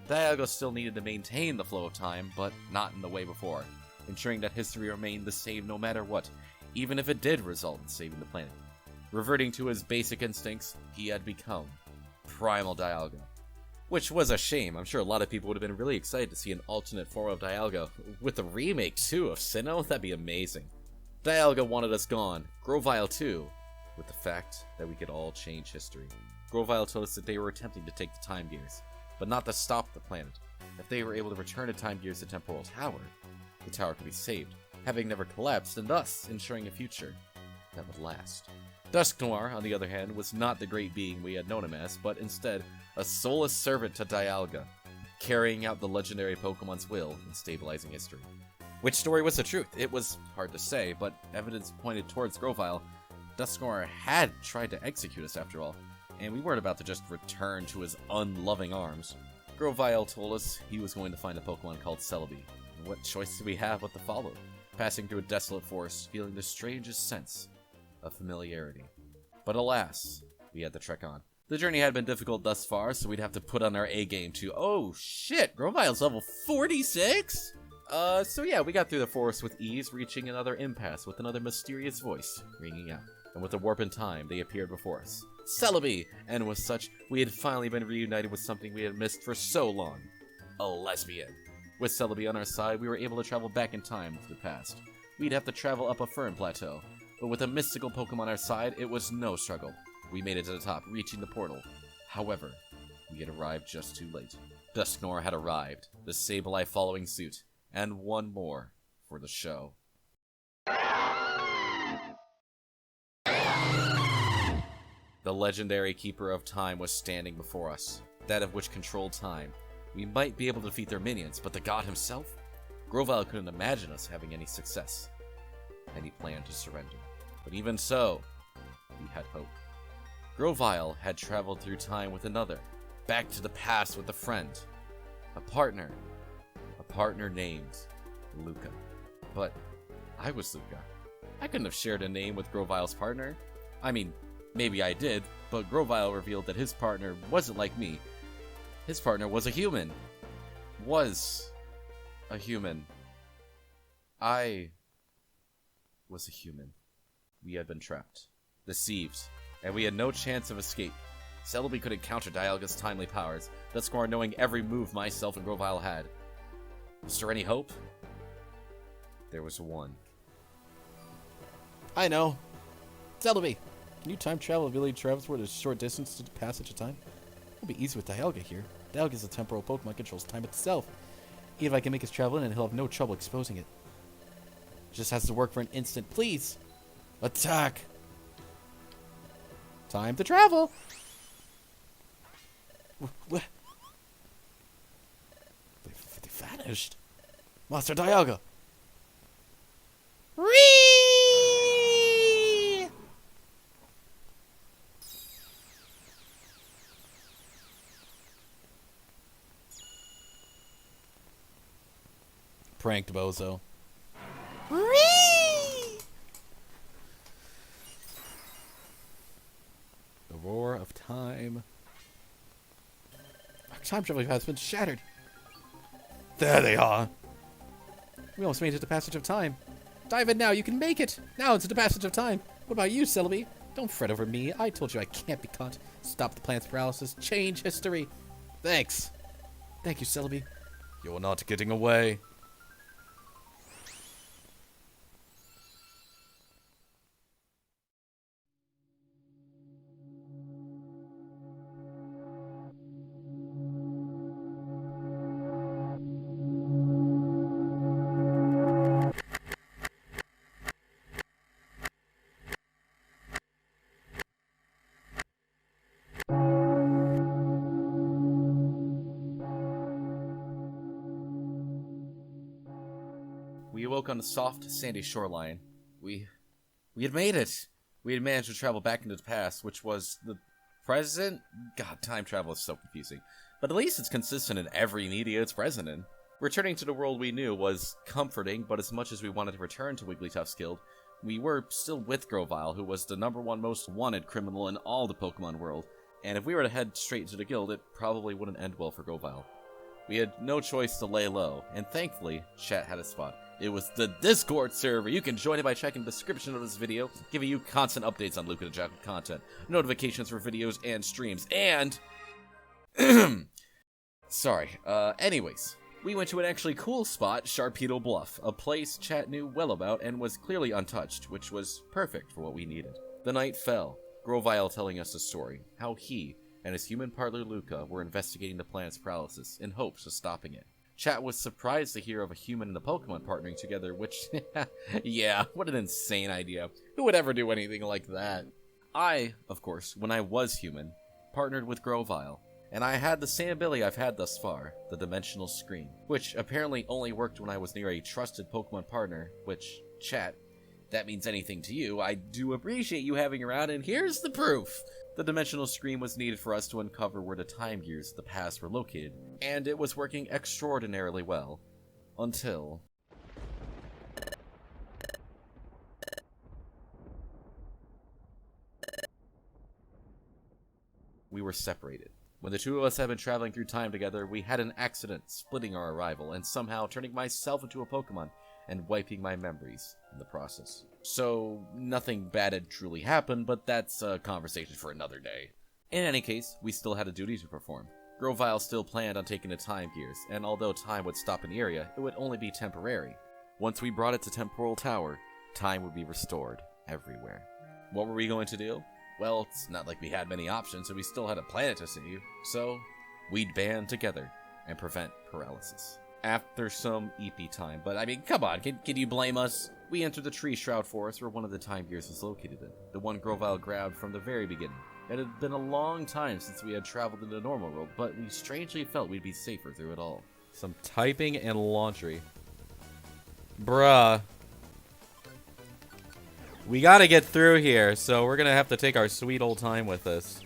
Dialga still needed to maintain the flow of time, but not in the way before, ensuring that history remained the same no matter what, even if it did result in saving the planet. Reverting to his basic instincts, he had become Primal Dialga. Which was a shame. I'm sure a lot of people would have been really excited to see an alternate form of Dialga, with a remake too of Sinnoh. That'd be amazing. Dialga wanted us gone, Grovyle too, with the fact that we could all change history. Grovyle told us that they were attempting to take the Time Gears, but not to stop the planet. If they were able to return the Time Gears to Temporal Tower, the tower could be saved, having never collapsed, and thus ensuring a future that would last. Dusknoir, on the other hand, was not the great being we had known him as, but instead a soulless servant to Dialga, carrying out the legendary Pokemon's will and stabilizing history. Which story was the truth? It was hard to say, but evidence pointed towards Grovyle. Dusknoir had tried to execute us after all, and we weren't about to just return to his unloving arms. Grovyle told us he was going to find a Pokemon called Celebi. What choice did we have but to follow? Passing through a desolate forest, feeling the strangest sense of familiarity. But alas, we had to trek on. The journey had been difficult thus far, so we'd have to put on our A game to— oh shit, Grovyle's level 46? So yeah, we got through the forest with ease, reaching another impasse with another mysterious voice ringing out. And with a warp in time, they appeared before us. Celebi! And with such, we had finally been reunited with something we had missed for so long. A lesbian. With Celebi on our side, we were able to travel back in time to the past. We'd have to travel up a fern plateau, but with a mystical Pokemon on our side, it was no struggle. We made it to the top, reaching the portal. However, we had arrived just too late. Dusknoir had arrived, the Sableye following suit, and one more for the show. The legendary Keeper of Time was standing before us, that of which controlled time. We might be able to defeat their minions, but the god himself? Grovyle couldn't imagine us having any success, and he planned to surrender. But even so, we had hope. Grovyle had traveled through time with another, back to the past with a friend, a partner named Luca. But I was Luca. I couldn't have shared a name with Grovyle's partner. I mean, maybe I did, but Grovyle revealed that his partner wasn't like me. His partner was a human. I was a human. We had been trapped, deceived, and we had no chance of escape. Celebi could encounter Dialga's timely powers, Dusknoir knowing every move myself and Grovyle had. Was there any hope? There was one. I know. Celebi, can you time travel village travels a short distance to the passage of time? It'll be easy with Dialga here. Dialga's a temporal Pokemon, controls time itself. Even if I can make his travel in, and he'll have no trouble exposing it. Just has to work for an instant. Please! Attack! Time to travel! They vanished. Monster Dialga! Whee! Pranked bozo. Whee! The roar of time. Our time travel has been shattered. There they are. We almost made it to the passage of time. Dive in now, you can make it. Now into the passage of time. What about you, Celebi? Don't fret over me. I told you I can't be caught. Stop the planet's paralysis. Change history. Thanks. Thank you, Celebi. You're not getting away. We awoke on a soft, sandy shoreline. We had made it. We had managed to travel back into the past, which was the present? God, time travel is so confusing. But at least it's consistent in every media it's present in. Returning to the world we knew was comforting, but as much as we wanted to return to Wigglytuff's Guild, We were still with Grovyle, who was the #1 most wanted criminal in all the Pokemon world, and if we were to head straight to the guild, it probably wouldn't end well for Grovyle. We had no choice to lay low, and thankfully, chat had a spot. It was the Discord server. You can join it by checking the description of this video, giving you constant updates on LucaTheJackal content, notifications for videos and streams, and... anyways, we went to an actually cool spot, Sharpedo Bluff, a place chat knew well about and was clearly untouched, which was perfect for what we needed. The night fell, Grovyle telling us a story, how he and his human partner Luca were investigating the planet's paralysis in hopes of stopping it. Chat was surprised to hear of a human and a Pokemon partnering together, which, yeah, what an insane idea. Who would ever do anything like that? I, of course, when I was human, partnered with Grovyle, and I had the same ability I've had thus far, the Dimensional Screen, which apparently only worked when I was near a trusted Pokemon partner, which, chat, that means anything to you. I do appreciate you having around, and here's the proof! The Dimensional Screen was needed for us to uncover where the time gears of the past were located, and it was working extraordinarily well. Until... we were separated. When the two of us had been traveling through time together, we had an accident, splitting our arrival, and somehow turning myself into a Pokemon, and wiping my memories in the process. So, nothing bad had truly happened, but that's a conversation for another day. In any case, we still had a duty to perform. Grovyle still planned on taking the time gears, and although time would stop in the area, it would only be temporary. Once we brought it to Temporal Tower, time would be restored everywhere. What were we going to do? Well, it's not like we had many options, and we still had a planet to save, so we'd band together and prevent paralysis. After some EP time, but I mean, come on, can you blame us? We entered the Tree Shroud Forest where one of the time gears was located in, the one Grovyle grabbed from the very beginning. It had been a long time since we had traveled in the normal world, but we strangely felt we'd be safer through it all. Some typing and laundry. Bruh. We gotta get through here, so we're gonna have to take our sweet old time with this.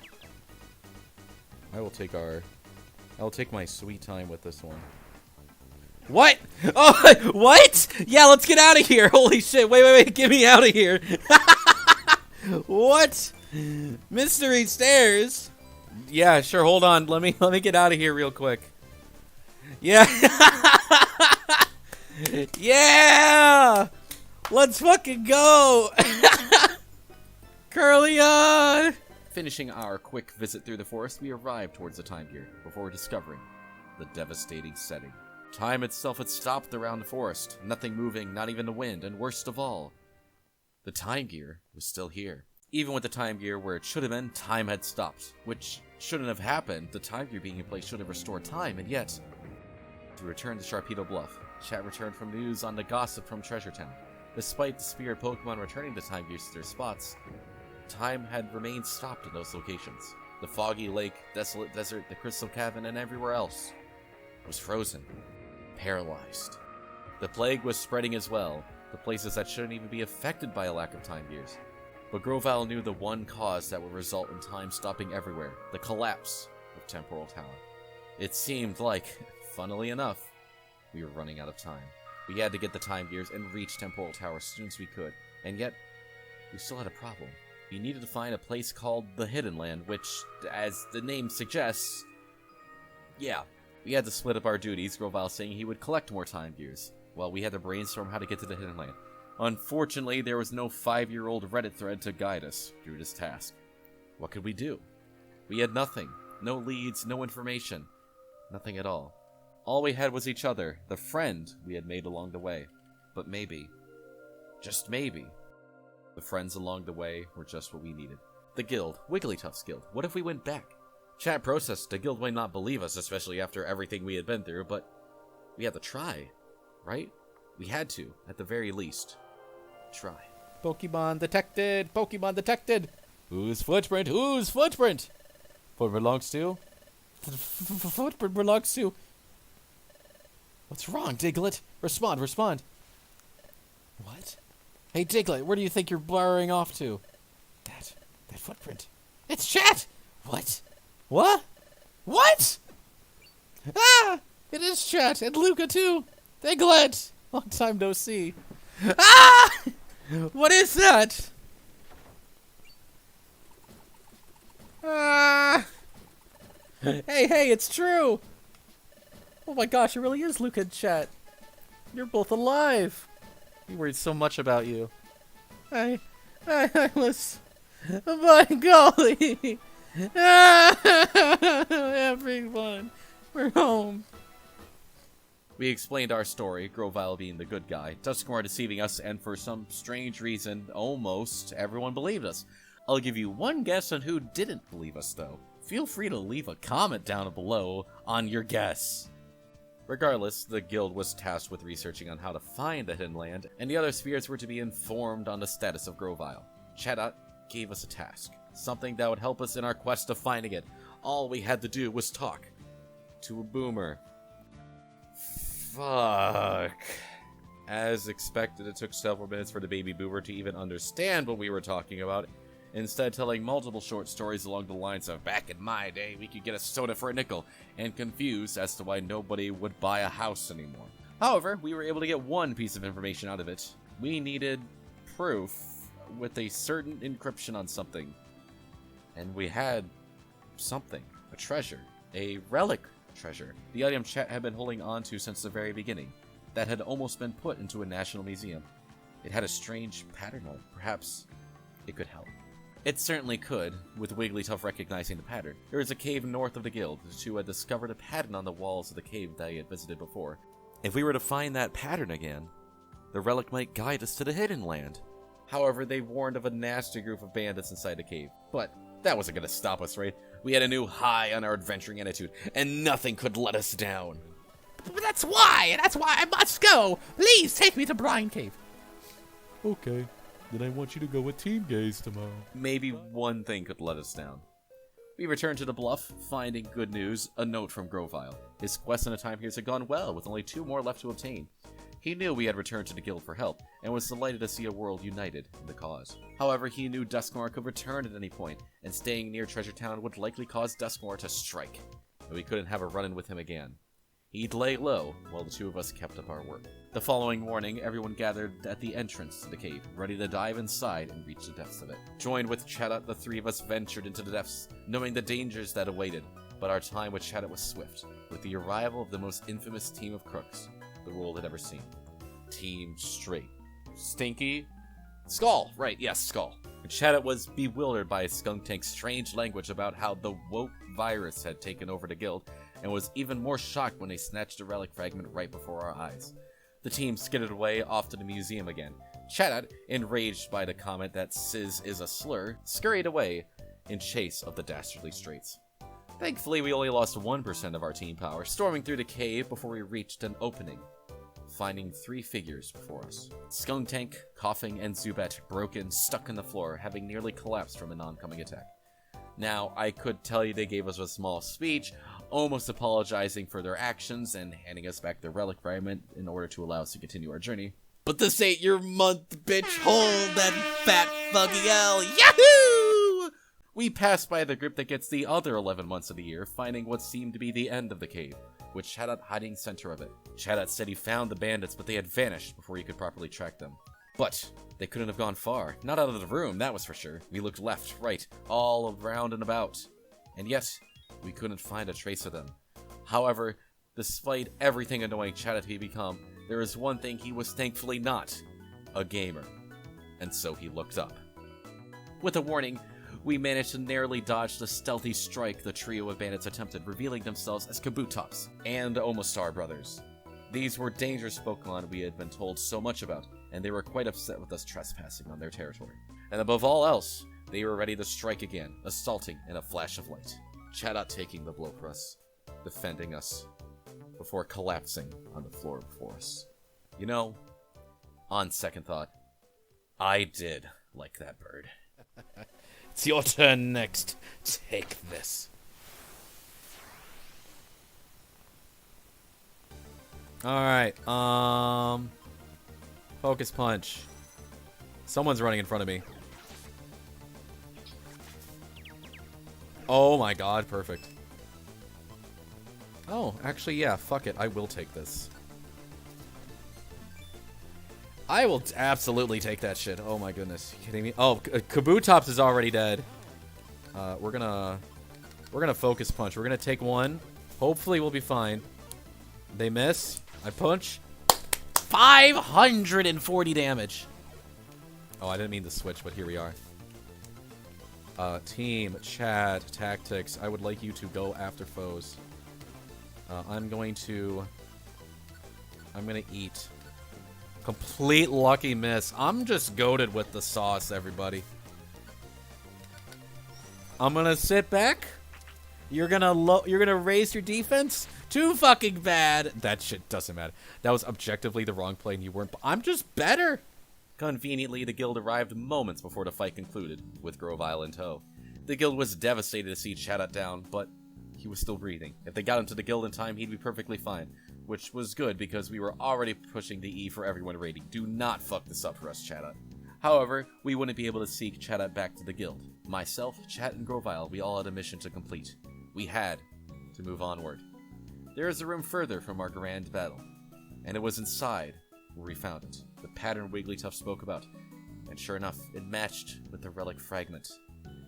I'll take my sweet time with this one. What? Oh, what? Yeah, let's get out of here. Holy shit. Wait. Get me out of here. What? Mystery stairs? Yeah, sure. Hold on. Let me get out of here real quick. Yeah. Yeah. Let's fucking go. Curly on. Finishing our quick visit through the forest, we arrived towards the time gear before discovering the devastating setting. Time itself had stopped around the forest, nothing moving, not even the wind, and worst of all, the time gear was still here. Even with the time gear where it should have been, time had stopped, which shouldn't have happened. The time gear being in place should have restored time, and yet, to return to Sharpedo Bluff, chat returned from news on the gossip from Treasure Town. Despite the spirit Pokemon returning the time gears to their spots, time had remained stopped in those locations. The foggy lake, desolate desert, the crystal cavern, and everywhere else was frozen. Paralyzed. The plague was spreading as well, the places that shouldn't even be affected by a lack of time gears. But Grovyle knew the one cause that would result in time stopping everywhere, the collapse of Temporal Tower. It seemed like, funnily enough, we were running out of time. We had to get the time gears and reach Temporal Tower as soon as we could, and yet, we still had a problem. We needed to find a place called the Hidden Land, which, as the name suggests, yeah, we had to split up our duties, Grovyle saying he would collect more time gears, while we had to brainstorm how to get to the Hidden Land. Unfortunately, there was no 5-year-old Reddit thread to guide us through this task. What could we do? We had nothing. No leads, no information. Nothing at all. All we had was each other, the friend we had made along the way. But maybe, just maybe, the friends along the way were just what we needed. The guild, Wigglytuff's guild. What if we went back? Chat processed, the guild might not believe us, especially after everything we had been through, but we had to try, right? We had to, at the very least, try. Pokemon detected! Pokemon detected! Whose footprint? Whose footprint? Foot belongs to? Footprint belongs to... What's wrong, Diglett? Respond. What? Hey, Diglett, where do you think you're blurring off to? That footprint. It's chat! What? What? Ah! It is chat, and Luca too! Diglett! Long time no see. Ah! What is that? Ah! Hey, it's true! Oh my gosh, it really is Luca in chat. You're both alive. We worried so much about you. I was... By golly! Everyone, we're home. We explained our story, Grovyle being the good guy, Dusknoir deceiving us, and for some strange reason, almost everyone believed us. I'll give you one guess on who didn't believe us, though. Feel free to leave a comment down below on your guess. Regardless, the guild was tasked with researching on how to find the hidden land, and the other spirits were to be informed on the status of Grovyle. Chatot gave us a task, something that would help us in our quest of finding it. All we had to do was talk to a boomer. Fuck. As expected, it took several minutes for the baby boomer to even understand what we were talking about, instead telling multiple short stories along the lines of, back in my day, we could get a soda for a nickel, and confused as to why nobody would buy a house anymore. However, we were able to get one piece of information out of it. We needed proof with a certain encryption on something. And we had something. A treasure. A relic treasure. The item chat had been holding on to since the very beginning. That had almost been put into a national museum. It had a strange pattern on it. Perhaps it could help. It certainly could, with Wigglytuff recognizing the pattern. There was a cave north of the guild. The two had discovered a pattern on the walls of the cave that he had visited before. If we were to find that pattern again, the relic might guide us to the hidden land. However, they warned of a nasty group of bandits inside the cave. But that wasn't going to stop us, right? We had a new high on our adventuring attitude, and nothing could let us down. But that's why I must go. Please take me to Brine Cave. Okay, then I want you to go with Team Gaze tomorrow. Maybe one thing could let us down. We returned to the bluff, finding good news, a note from Grovyle. His quest in the time years had gone well, with only 2 more left to obtain. He knew we had returned to the guild for help, and was delighted to see a world united in the cause. However, he knew Dusknoir could return at any point, and staying near Treasure Town would likely cause Dusknoir to strike, and we couldn't have a run-in with him again. He'd lay low, while the two of us kept up our work. The following morning, everyone gathered at the entrance to the cave, ready to dive inside and reach the depths of it. Joined with Chatot, the 3 of us ventured into the depths, knowing the dangers that awaited, but our time with Chatot was swift, with the arrival of the most infamous team of crooks the world had ever seen. Team Straight. Stinky? Skull! Right, yes, Skull. Chatot was bewildered by Skunktank's strange language about how the woke virus had taken over the guild, and was even more shocked when they snatched a relic fragment right before our eyes. The team skidded away off to the museum again. Chatot, enraged by the comment that Sizz is a slur, scurried away in chase of the dastardly Straights. Thankfully, we only lost 1% of our team power, storming through the cave before we reached an opening, finding 3 figures before us. Skunktank, coughing, and Zubat, broken, stuck in the floor, having nearly collapsed from an oncoming attack. Now, I could tell you they gave us a small speech, almost apologizing for their actions and handing us back the relic fragment in order to allow us to continue our journey. But this ain't your month, bitch! Hold that fat fucking L! Yahoo! We passed by the group that gets the other 11 months of the year, finding what seemed to be the end of the cave, with Chatot hiding center of it. Chatot said he found the bandits, but they had vanished before he could properly track them. But they couldn't have gone far. Not out of the room, that was for sure. We looked left, right, all around and about. And yet, we couldn't find a trace of them. However, despite everything annoying Chatot had become, there is one thing he was thankfully not: a gamer. And so he looked up. With a warning, we managed to narrowly dodge the stealthy strike the trio of bandits attempted, revealing themselves as Kabutops and Omastar brothers. These were dangerous Pokemon we had been told so much about, and they were quite upset with us trespassing on their territory. And above all else, they were ready to strike again, assaulting in a flash of light. Chatot taking the blow for us, defending us, before collapsing on the floor before us. You know, on second thought, I did like that bird. It's your turn next. Take this. Alright, Focus Punch. Someone's running in front of me. Oh my god, perfect. Oh, actually, yeah, fuck it. I will take this. I will absolutely take that shit. Oh my goodness. You kidding me? Oh, Kabutops is already dead. We're gonna focus punch. We're gonna take one. Hopefully we'll be fine. They miss. I punch. 540 damage. Oh, I didn't mean to switch, but here we are. Team, chat, tactics. I would like you to go after foes. I'm gonna eat. Complete lucky miss. I'm just goated with the sauce, everybody. I'm gonna sit back. You're gonna raise your defense. Too fucking bad. That shit doesn't matter. That was objectively the wrong play, and you weren't. I'm just better. Conveniently, the guild arrived moments before the fight concluded, with Grovyle in tow. The guild was devastated to see Chatot down, but he was still breathing. If they got him to the guild in time, he'd be perfectly fine, which was good because we were already pushing the E for everyone rating. Do not fuck this up for us, Chatot. However, we wouldn't be able to seek Chatot back to the guild. Myself, Chat, and Grovyle, we all had a mission to complete. We had to move onward. There is a room further from our grand battle, and it was inside where we found it. The pattern Wigglytuff spoke about, and sure enough, it matched with the relic fragment.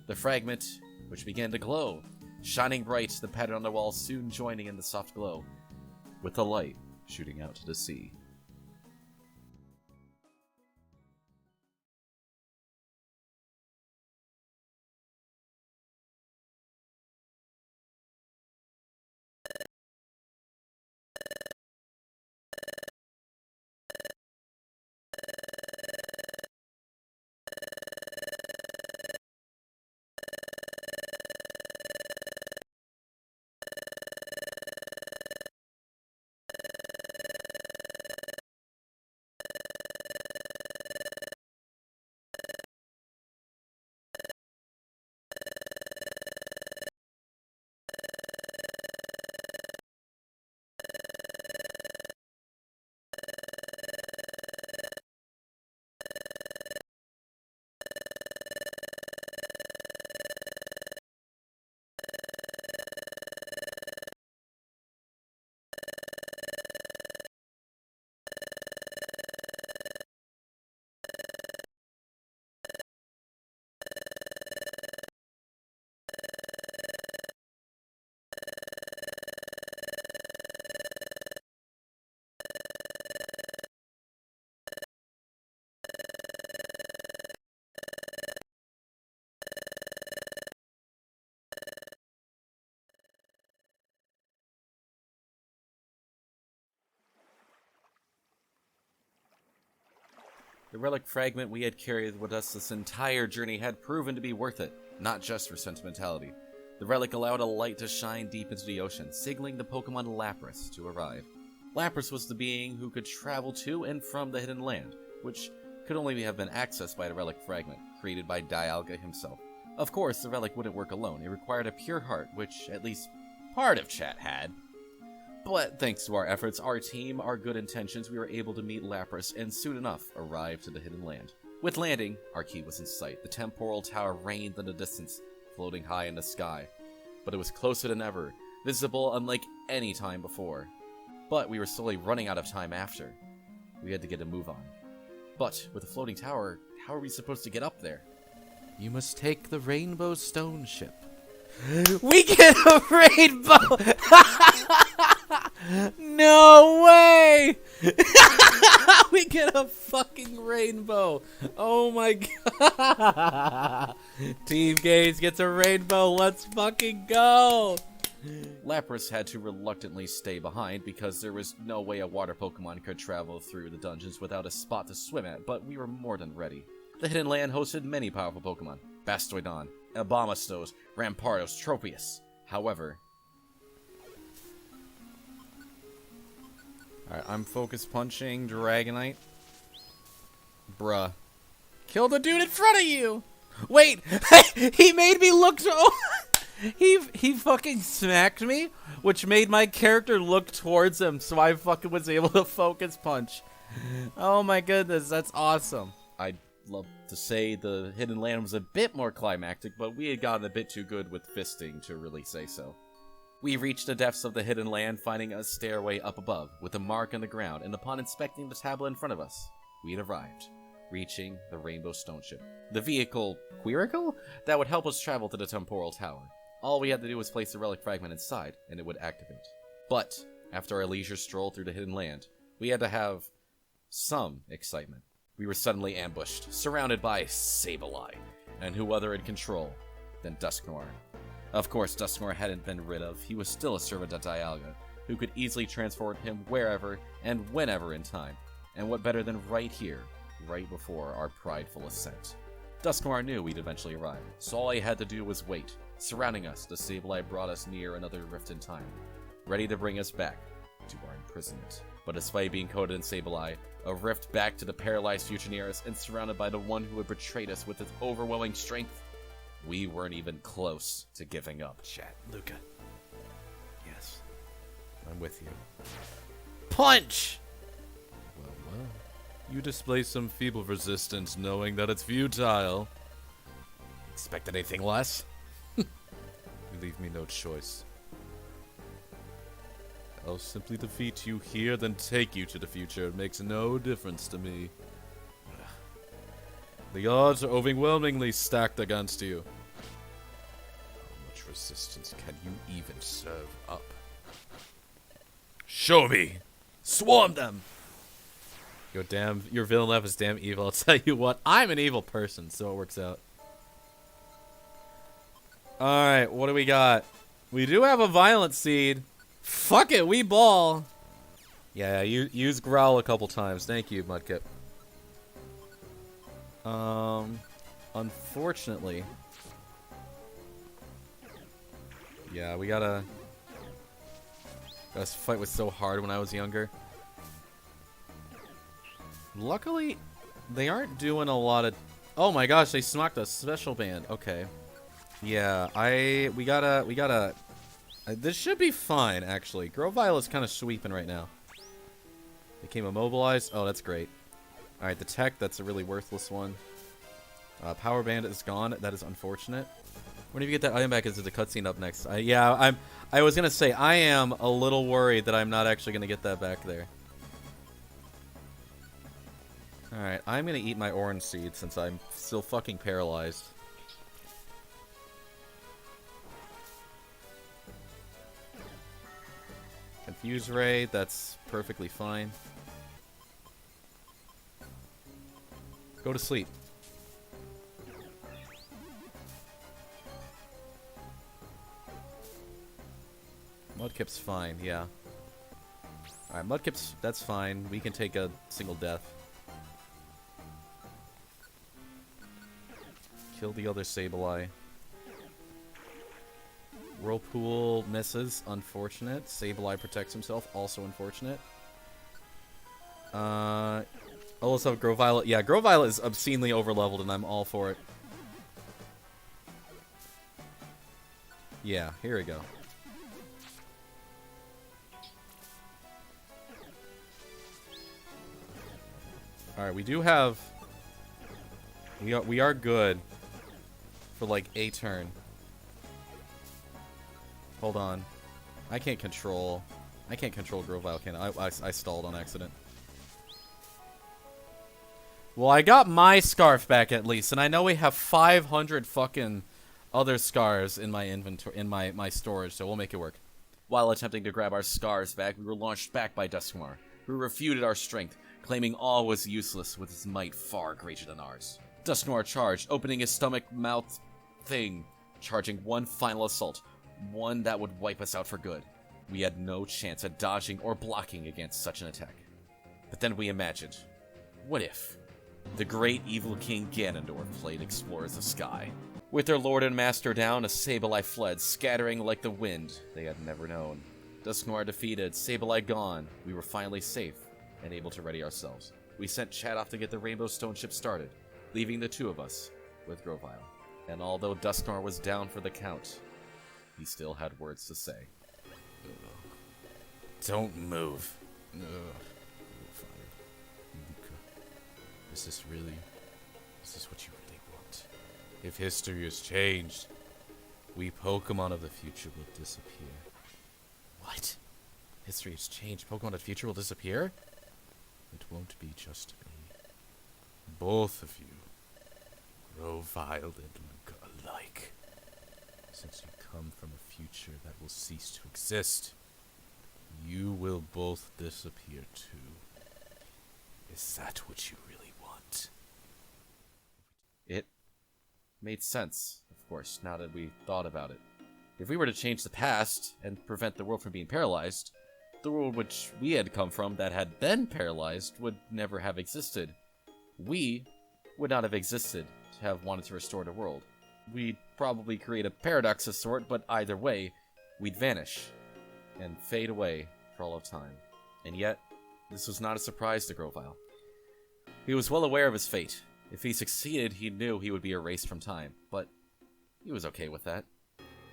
The fragment, which began to glow, shining bright, the pattern on the wall soon joining in the soft glow, with the light shooting out to the sea. The relic fragment we had carried with us this entire journey had proven to be worth it, not just for sentimentality. The relic allowed a light to shine deep into the ocean, signaling the Pokemon Lapras to arrive. Lapras was the being who could travel to and from the hidden land, which could only have been accessed by the relic fragment, created by Dialga himself. Of course, the relic wouldn't work alone. It required a pure heart, which at least part of chat had. But thanks to our efforts, our team, our good intentions, we were able to meet Lapras and soon enough arrive to the hidden land. With landing, our key was in sight. The temporal tower reigned in the distance, floating high in the sky. But it was closer than ever, visible unlike any time before. But we were slowly running out of time after. We had to get a move on. But with a floating tower, how are we supposed to get up there? You must take the Rainbow Stone ship. We get a rainbow! No way! We get a fucking rainbow! Oh my god! Team Gaze gets a rainbow, let's fucking go! Lapras had to reluctantly stay behind because there was no way a water Pokemon could travel through the dungeons without a spot to swim at, but we were more than ready. The hidden land hosted many powerful Pokemon: Bastoidon, Abomastos, Rampardos, Tropius. However, alright, I'm focus punching Dragonite. Bruh. Kill the dude in front of you! Wait! He made me look so... He fucking smacked me, which made my character look towards him, so I fucking was able to focus punch. Oh my goodness, that's awesome. I'd love to say the hidden land was a bit more climactic, but we had gotten a bit too good with fisting to really say so. We reached the depths of the hidden land, finding a stairway up above, with a mark on the ground, and upon inspecting the tablet in front of us, we'd arrived, reaching the Rainbow Stone Ship. The vehicle, Quiricle, that would help us travel to the Temporal Tower. All we had to do was place the relic fragment inside, and it would activate. But, after our leisure stroll through the hidden land, we had to have some excitement. We were suddenly ambushed, surrounded by Sableye, and who other in control than Dusknoir. Of course, Dusknoir hadn't been rid of. He was still a servant of Dialga, who could easily transport him wherever and whenever in time. And what better than right here, right before our prideful ascent. Dusknoir knew we'd eventually arrive, so all he had to do was wait. Surrounding us, the Sableye brought us near another rift in time, ready to bring us back to our imprisonment. But despite being coated in Sableye, a rift back to the paralyzed future near us, and surrounded by the one who had betrayed us with his overwhelming strength, we weren't even close to giving up. Chat, Luca. Yes, I'm with you. Punch! Well. You display some feeble resistance, knowing that it's futile. Expect anything less? You leave me no choice. I'll simply defeat you here, then take you to the future. It makes no difference to me. The odds are overwhelmingly stacked against you. How much resistance can you even serve up? Show me! Swarm them! Your villain left is damn evil. I'll tell you what, I'm an evil person, so it works out. Alright, what do we got? We do have a violent seed. Fuck it, we ball. Yeah, use growl a couple times. Thank you, Mudkip. Unfortunately. Yeah, we gotta this fight was so hard when I was younger. Luckily, they aren't doing a lot of... Oh my gosh, they smacked us. Special band. Okay. Yeah, we gotta... this should be fine, actually. Grovyle is kind of sweeping right now. Became immobilized. Oh, that's great. Alright, the tech, that's a really worthless one. Power Bandit is gone. That is unfortunate. When do you get that item back? Is the cutscene up next? I was gonna say, I am a little worried that I'm not actually gonna get that back there. Alright, I'm gonna eat my orange seed since I'm still fucking paralyzed. Confuse Ray, that's perfectly fine. Go to sleep. Mudkip's fine, yeah. Alright, Mudkip's, that's fine. We can take a single death. Kill the other Sableye. Whirlpool misses, unfortunate. Sableye protects himself, also unfortunate. Let's have Grovyle. Yeah, Grovyle is obscenely overleveled, and I'm all for it. Yeah, here we go. Alright, we do have... We are good for, like, a turn. Hold on. I can't control Grovyle, can I? I stalled on accident. Well, I got my scarf back at least, and I know we have 500 fucking other scars in my inventory, in my storage, so we'll make it work. While attempting to grab our scars back, we were launched back by Dusknoir, who refuted our strength, claiming all was useless with his might far greater than ours. Dusknoir charged, opening his stomach-mouth thing, charging one final assault, one that would wipe us out for good. We had no chance at dodging or blocking against such an attack. But then we imagined, what if the great evil King Ganondorf played Explorers of Sky? With their lord and master down, a Sableye fled, scattering like the wind they had never known. Dusknoir defeated, Sableye gone, we were finally safe and able to ready ourselves. We sent Chad off to get the Rainbow Stone ship started, leaving the two of us with Grovyle. And although Dusknoir was down for the count, he still had words to say. Don't move. Luca, is this what you really want? If history has changed, we Pokemon of the future will disappear. What? History has changed. Pokemon of the future will disappear? It won't be just me. Both of you grow vile and Luca alike. Since you come from a future that will cease to exist, you will both disappear too. Is that what you really want? It made sense, of course, now that we thought about it. If we were to change the past and prevent the world from being paralyzed, the world which we had come from that had been paralyzed would never have existed. We would not have existed to have wanted to restore the world. We'd probably create a paradox of sort, but either way, we'd vanish and fade away for all of time. And yet, this was not a surprise to Grovile. He was well aware of his fate. If he succeeded, he knew he would be erased from time, but he was okay with that.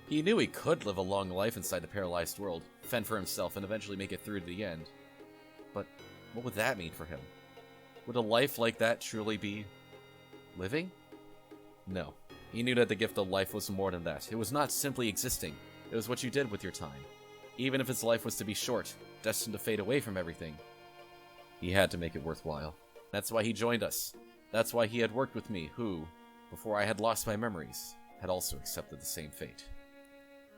He knew he could live a long life inside the paralyzed world, fend for himself, and eventually make it through to the end. But what would that mean for him? Would a life like that truly be living? No. He knew that the gift of life was more than that. It was not simply existing. It was what you did with your time. Even if his life was to be short, destined to fade away from everything, he had to make it worthwhile. That's why he joined us. That's why he had worked with me, who, before I had lost my memories, had also accepted the same fate.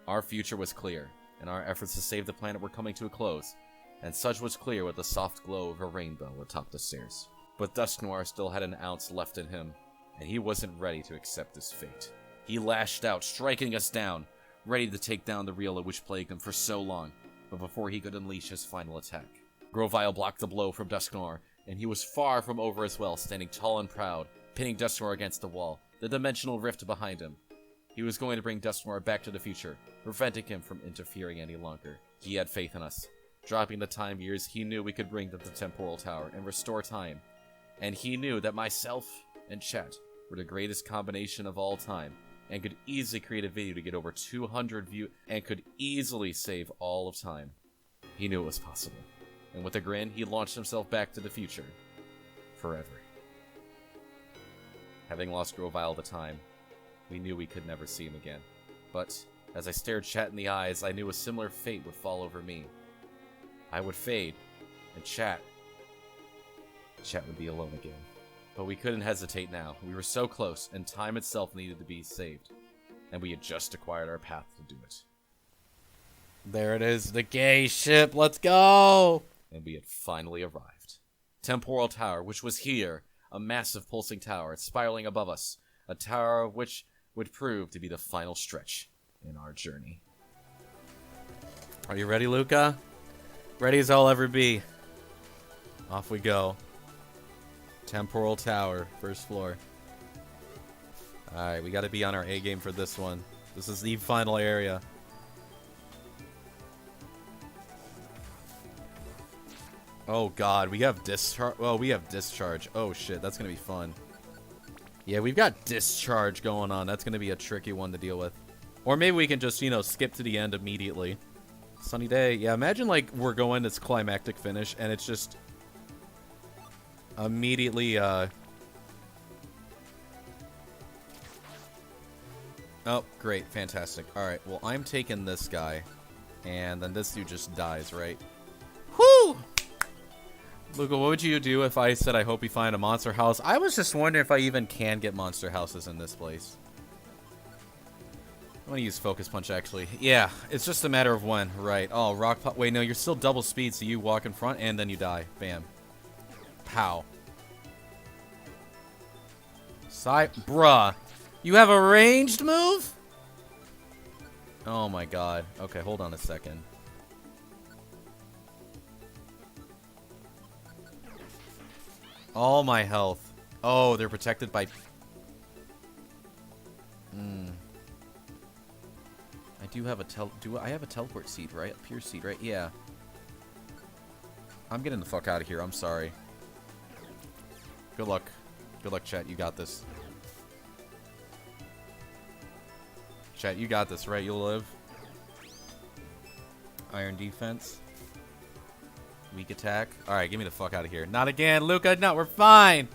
Our future was clear, and our efforts to save the planet were coming to a close, and such was clear with the soft glow of a rainbow atop the stairs. But Dusk Noir still had an ounce left in him, and he wasn't ready to accept his fate. He lashed out, striking us down, ready to take down the Riolu which plagued him for so long, but before he could unleash his final attack, Grovile blocked the blow from Dusk Noir, and he was far from over as well, standing tall and proud, pinning Dusk Noir against the wall, the dimensional rift behind him. He was going to bring Dusk Noir back to the future, preventing him from interfering any longer. He had faith in us. Dropping the time years, he knew we could bring them to the temporal tower and restore time. And he knew that myself and Chat were the greatest combination of all time, and could easily create a video to get over 200 views, and could easily save all of time. He knew it was possible. And with a grin, he launched himself back to the future. Forever. Having lost Grovile the time, we knew we could never see him again. But, as I stared Chat in the eyes, I knew a similar fate would fall over me. I would fade, and Chat would be alone again. But we couldn't hesitate now. We were so close, and time itself needed to be saved. And we had just acquired our path to do it. There it is, the gay ship, let's go! And we had finally arrived. Temporal Tower, which was here, a massive pulsing tower spiraling above us, a tower which would prove to be the final stretch in our journey. Are you ready, Luca? Ready as I'll ever be. Off we go. Temporal Tower, first floor. Alright, we gotta be on our A game for this one. This is the final area. Oh god, we have discharge. Well, we have discharge. Oh shit, that's gonna be fun. Yeah, we've got discharge going on. That's gonna be a tricky one to deal with. Or maybe we can just, you know, skip to the end immediately. Sunny day. Yeah, imagine like we're going this climactic finish and it's just immediately oh, great, fantastic. Alright, well I'm taking this guy. And then this dude just dies, right? Whoo! Luca, what would you do if I said I hope you find a monster house? I was just wondering if I even can get monster houses in this place. I'm gonna use Focus Punch, actually. Yeah, it's just a matter of when. Right. Oh, Rock Pop. Wait, no, you're still double speed, so you walk in front, and then you die. Bam. Pow. Bruh. You have a ranged move? Oh my god. Okay, hold on a second. All my health. Oh, they're protected by... I do have a I have a teleport seed, right? A pure seed, right? Yeah. I'm getting the fuck out of here. I'm sorry. Good luck. Good luck, chat. You got this. Chat, you got this, right? You'll live. Iron defense. Weak attack. Alright, get me the fuck out of here. Not again, Luca. No, we're fine.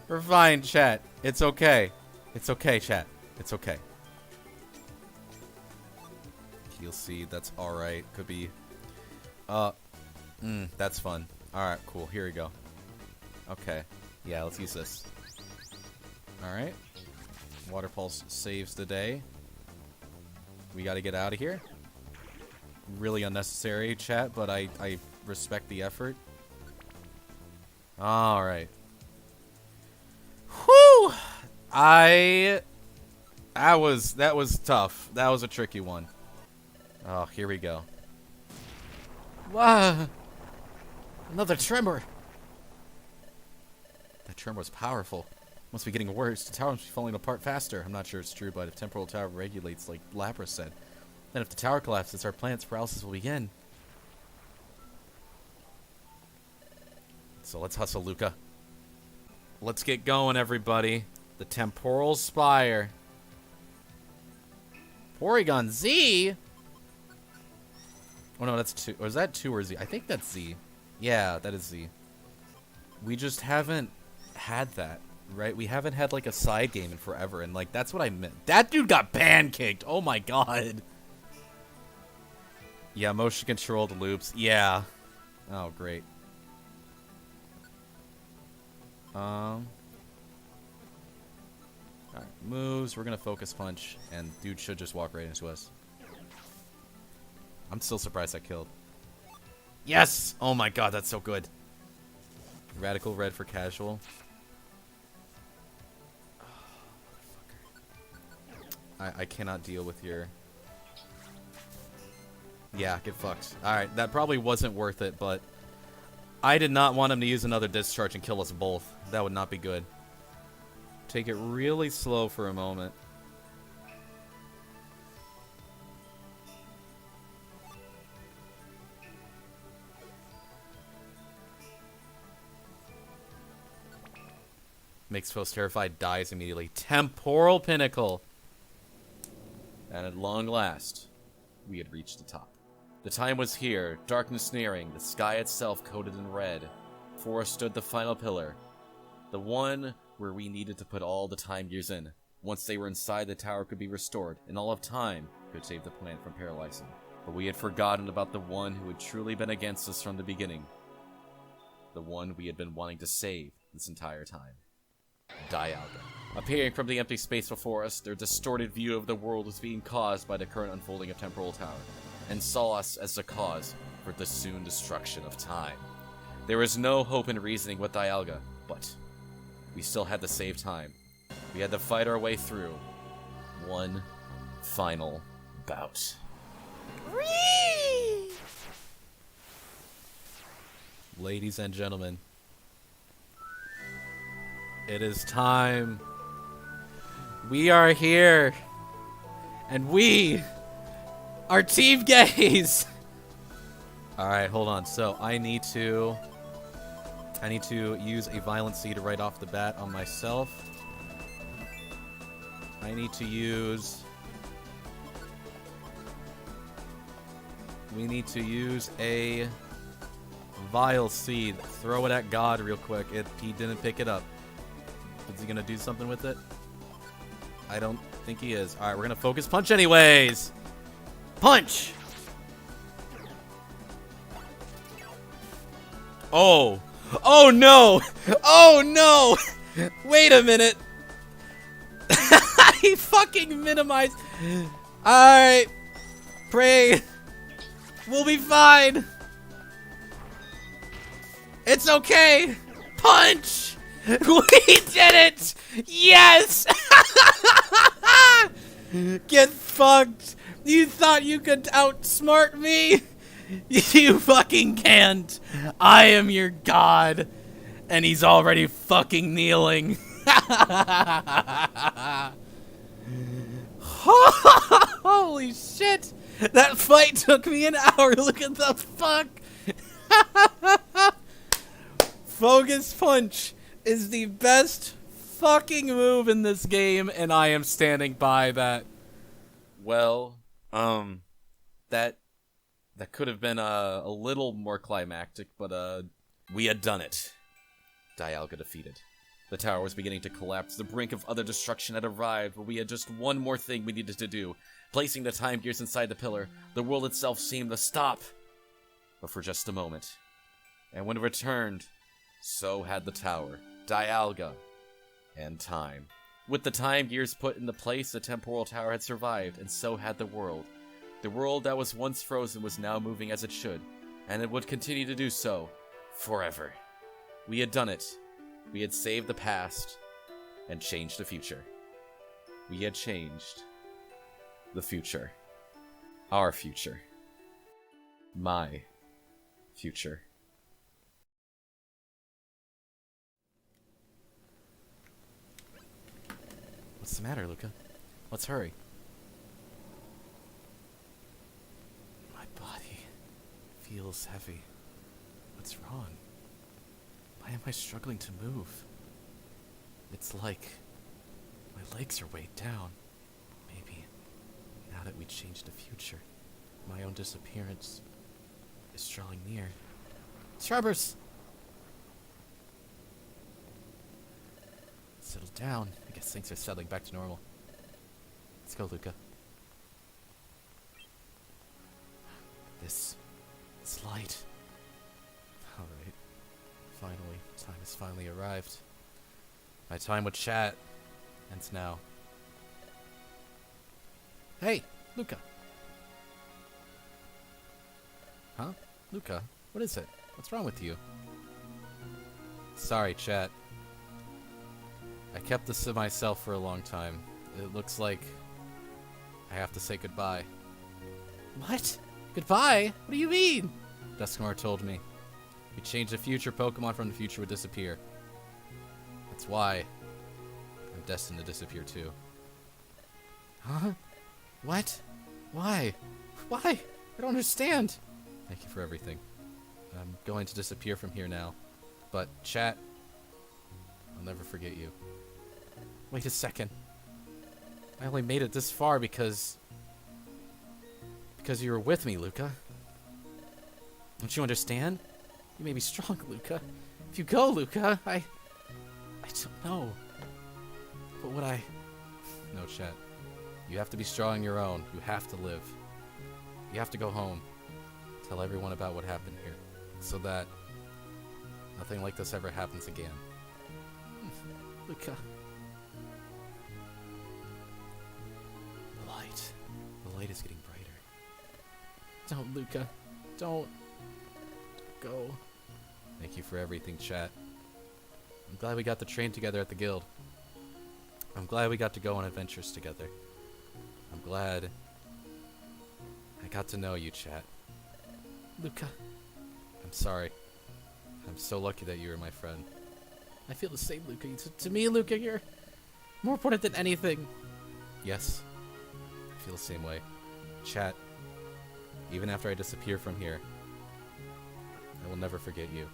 We're fine, chat. It's okay. It's okay, chat. It's okay. Heal seed. That's alright. Could be... that's fun. Alright, cool. Here we go. Okay. Yeah, let's use this. Alright. Water Pulse saves the day. We gotta get out of here. Really unnecessary, chat, but I respect the effort. Alright. Whew! That was tough. That was a tricky one. Oh, here we go. Wow. Another tremor. That tremor was powerful. Must be getting worse. The tower must be falling apart faster. I'm not sure it's true, but if temporal tower regulates like Lapras said, then if the tower collapses, our planet's paralysis will begin. So let's hustle, Luca. Let's get going, everybody. The Temporal Spire. Porygon Z? Oh no, that's 2. Or is that 2 or Z? I think that's Z. Yeah, that is Z. We just haven't had that, right? We haven't had like a side game in forever, and like that's what I meant. That dude got pancaked. Oh my god. Yeah, motion controlled loops. Yeah. Oh, great. Alright, moves. We're gonna focus punch, and dude should just walk right into us. I'm still surprised I killed. Yes! Oh my god, that's so good. Radical red for casual. Oh, I cannot deal with your... Yeah, get fucked. Alright, that probably wasn't worth it, but... I did not want him to use another discharge and kill us both. That would not be good. Take it really slow for a moment. Makes Foes terrified, dies immediately. Temporal Pinnacle! And at long last, we had reached the top. The time was here, darkness nearing, the sky itself coated in red. Before us stood the final pillar. The one where we needed to put all the time gears in. Once they were inside, the tower could be restored, and all of time could save the planet from paralyzing. But we had forgotten about the one who had truly been against us from the beginning. The one we had been wanting to save this entire time. Dialga. Appearing from the empty space before us, their distorted view of the world was being caused by the current unfolding of Temporal Tower, and saw us as the cause for the soon destruction of time. There was no hope in reasoning with Dialga, but we still had to save time. We had to fight our way through one final bout. Whee! Ladies and gentlemen, it is time. We are here, and we are Team Gaze. All right, hold on. So I need to use a Violent Seed right off the bat on myself. I need to use... We need to use a Vile Seed. Throw it at God real quick. He didn't pick it up. Is he gonna do something with it? I don't think he is. Alright, we're gonna focus punch anyways! Punch! Oh! Oh no! Oh no! Wait a minute! He fucking minimized. Alright. Pray. We'll be fine. It's okay. Punch! We did it! Yes! Get fucked. You thought you could outsmart me? You fucking can't. I am your god. And he's already fucking kneeling. Holy shit! That fight took me an hour. Look at the fuck. Focus punch is the best fucking move in this game, and I am standing by that. Well, that could have been a little more climactic, but we had done it. Dialga defeated. The tower was beginning to collapse. The brink of utter destruction had arrived, but we had just one more thing we needed to do. Placing the time gears inside the pillar, the world itself seemed to stop. But for just a moment. And when it returned, so had the tower. Dialga, and time. With the time gears put into place, the temporal tower had survived, and so had the world. The world that was once frozen was now moving as it should, and it would continue to do so forever. We had done it. We had saved the past and changed the future. We had changed the future. Our future. My future. What's the matter, Luca? Let's hurry. My body feels heavy. What's wrong? Why am I struggling to move? It's like my legs are weighed down. Maybe now that we changed the future, my own disappearance is drawing near. Sharbers! Settle down. I guess things are settling back to normal. Let's go, Luca. This light. Alright. Finally. Time has finally arrived. My time with chat ends now. Hey, Luca. Huh? Luca? What is it? What's wrong with you? Sorry, chat. I kept this to myself for a long time. It looks like I have to say goodbye. What? Goodbye? What do you mean? Duskmar told me. If we change the future, Pokemon from the future would disappear. That's why I'm destined to disappear too. Huh? What? Why? Why? I don't understand. Thank you for everything. I'm going to disappear from here now. But, chat, I'll never forget you. Wait a second. I only made it this far because you were with me, Luca. Don't you understand? You may be strong, Luca. If you go, Luca, I don't know. But would I... No, chat. You have to be strong on your own. You have to live. You have to go home. Tell everyone about what happened here. So that nothing like this ever happens again. Luca. The light. The light is getting brighter. Don't, Luca. Don't go. Thank you for everything, chat. I'm glad we got to train together at the guild. I'm glad we got to go on adventures together. I'm glad I got to know you, chat. Luca. I'm sorry. I'm so lucky that you were my friend. I feel the same, Luca. To me, Luca, you're more important than anything. Yes, I feel the same way. Chat, even after I disappear from here, I will never forget you.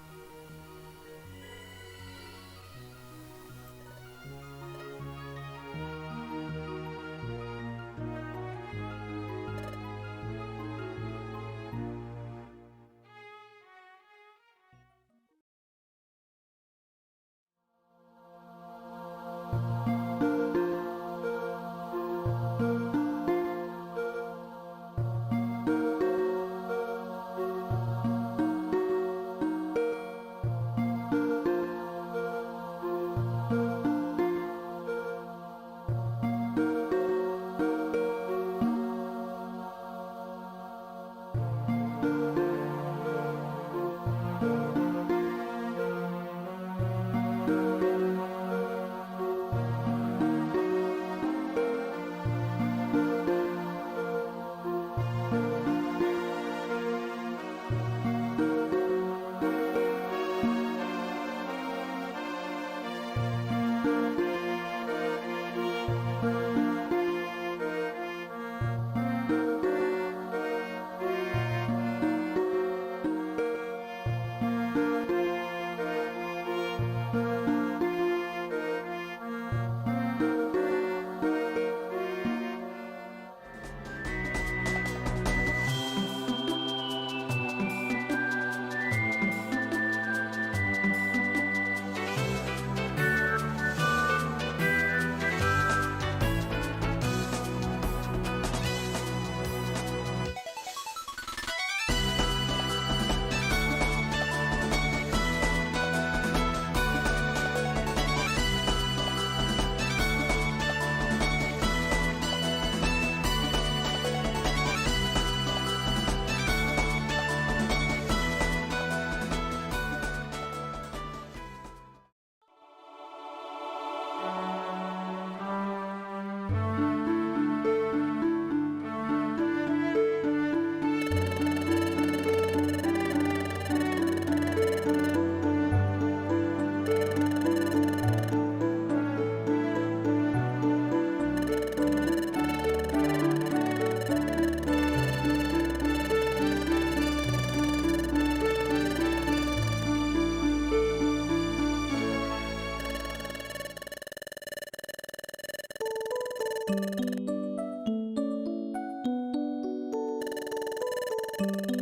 Bye.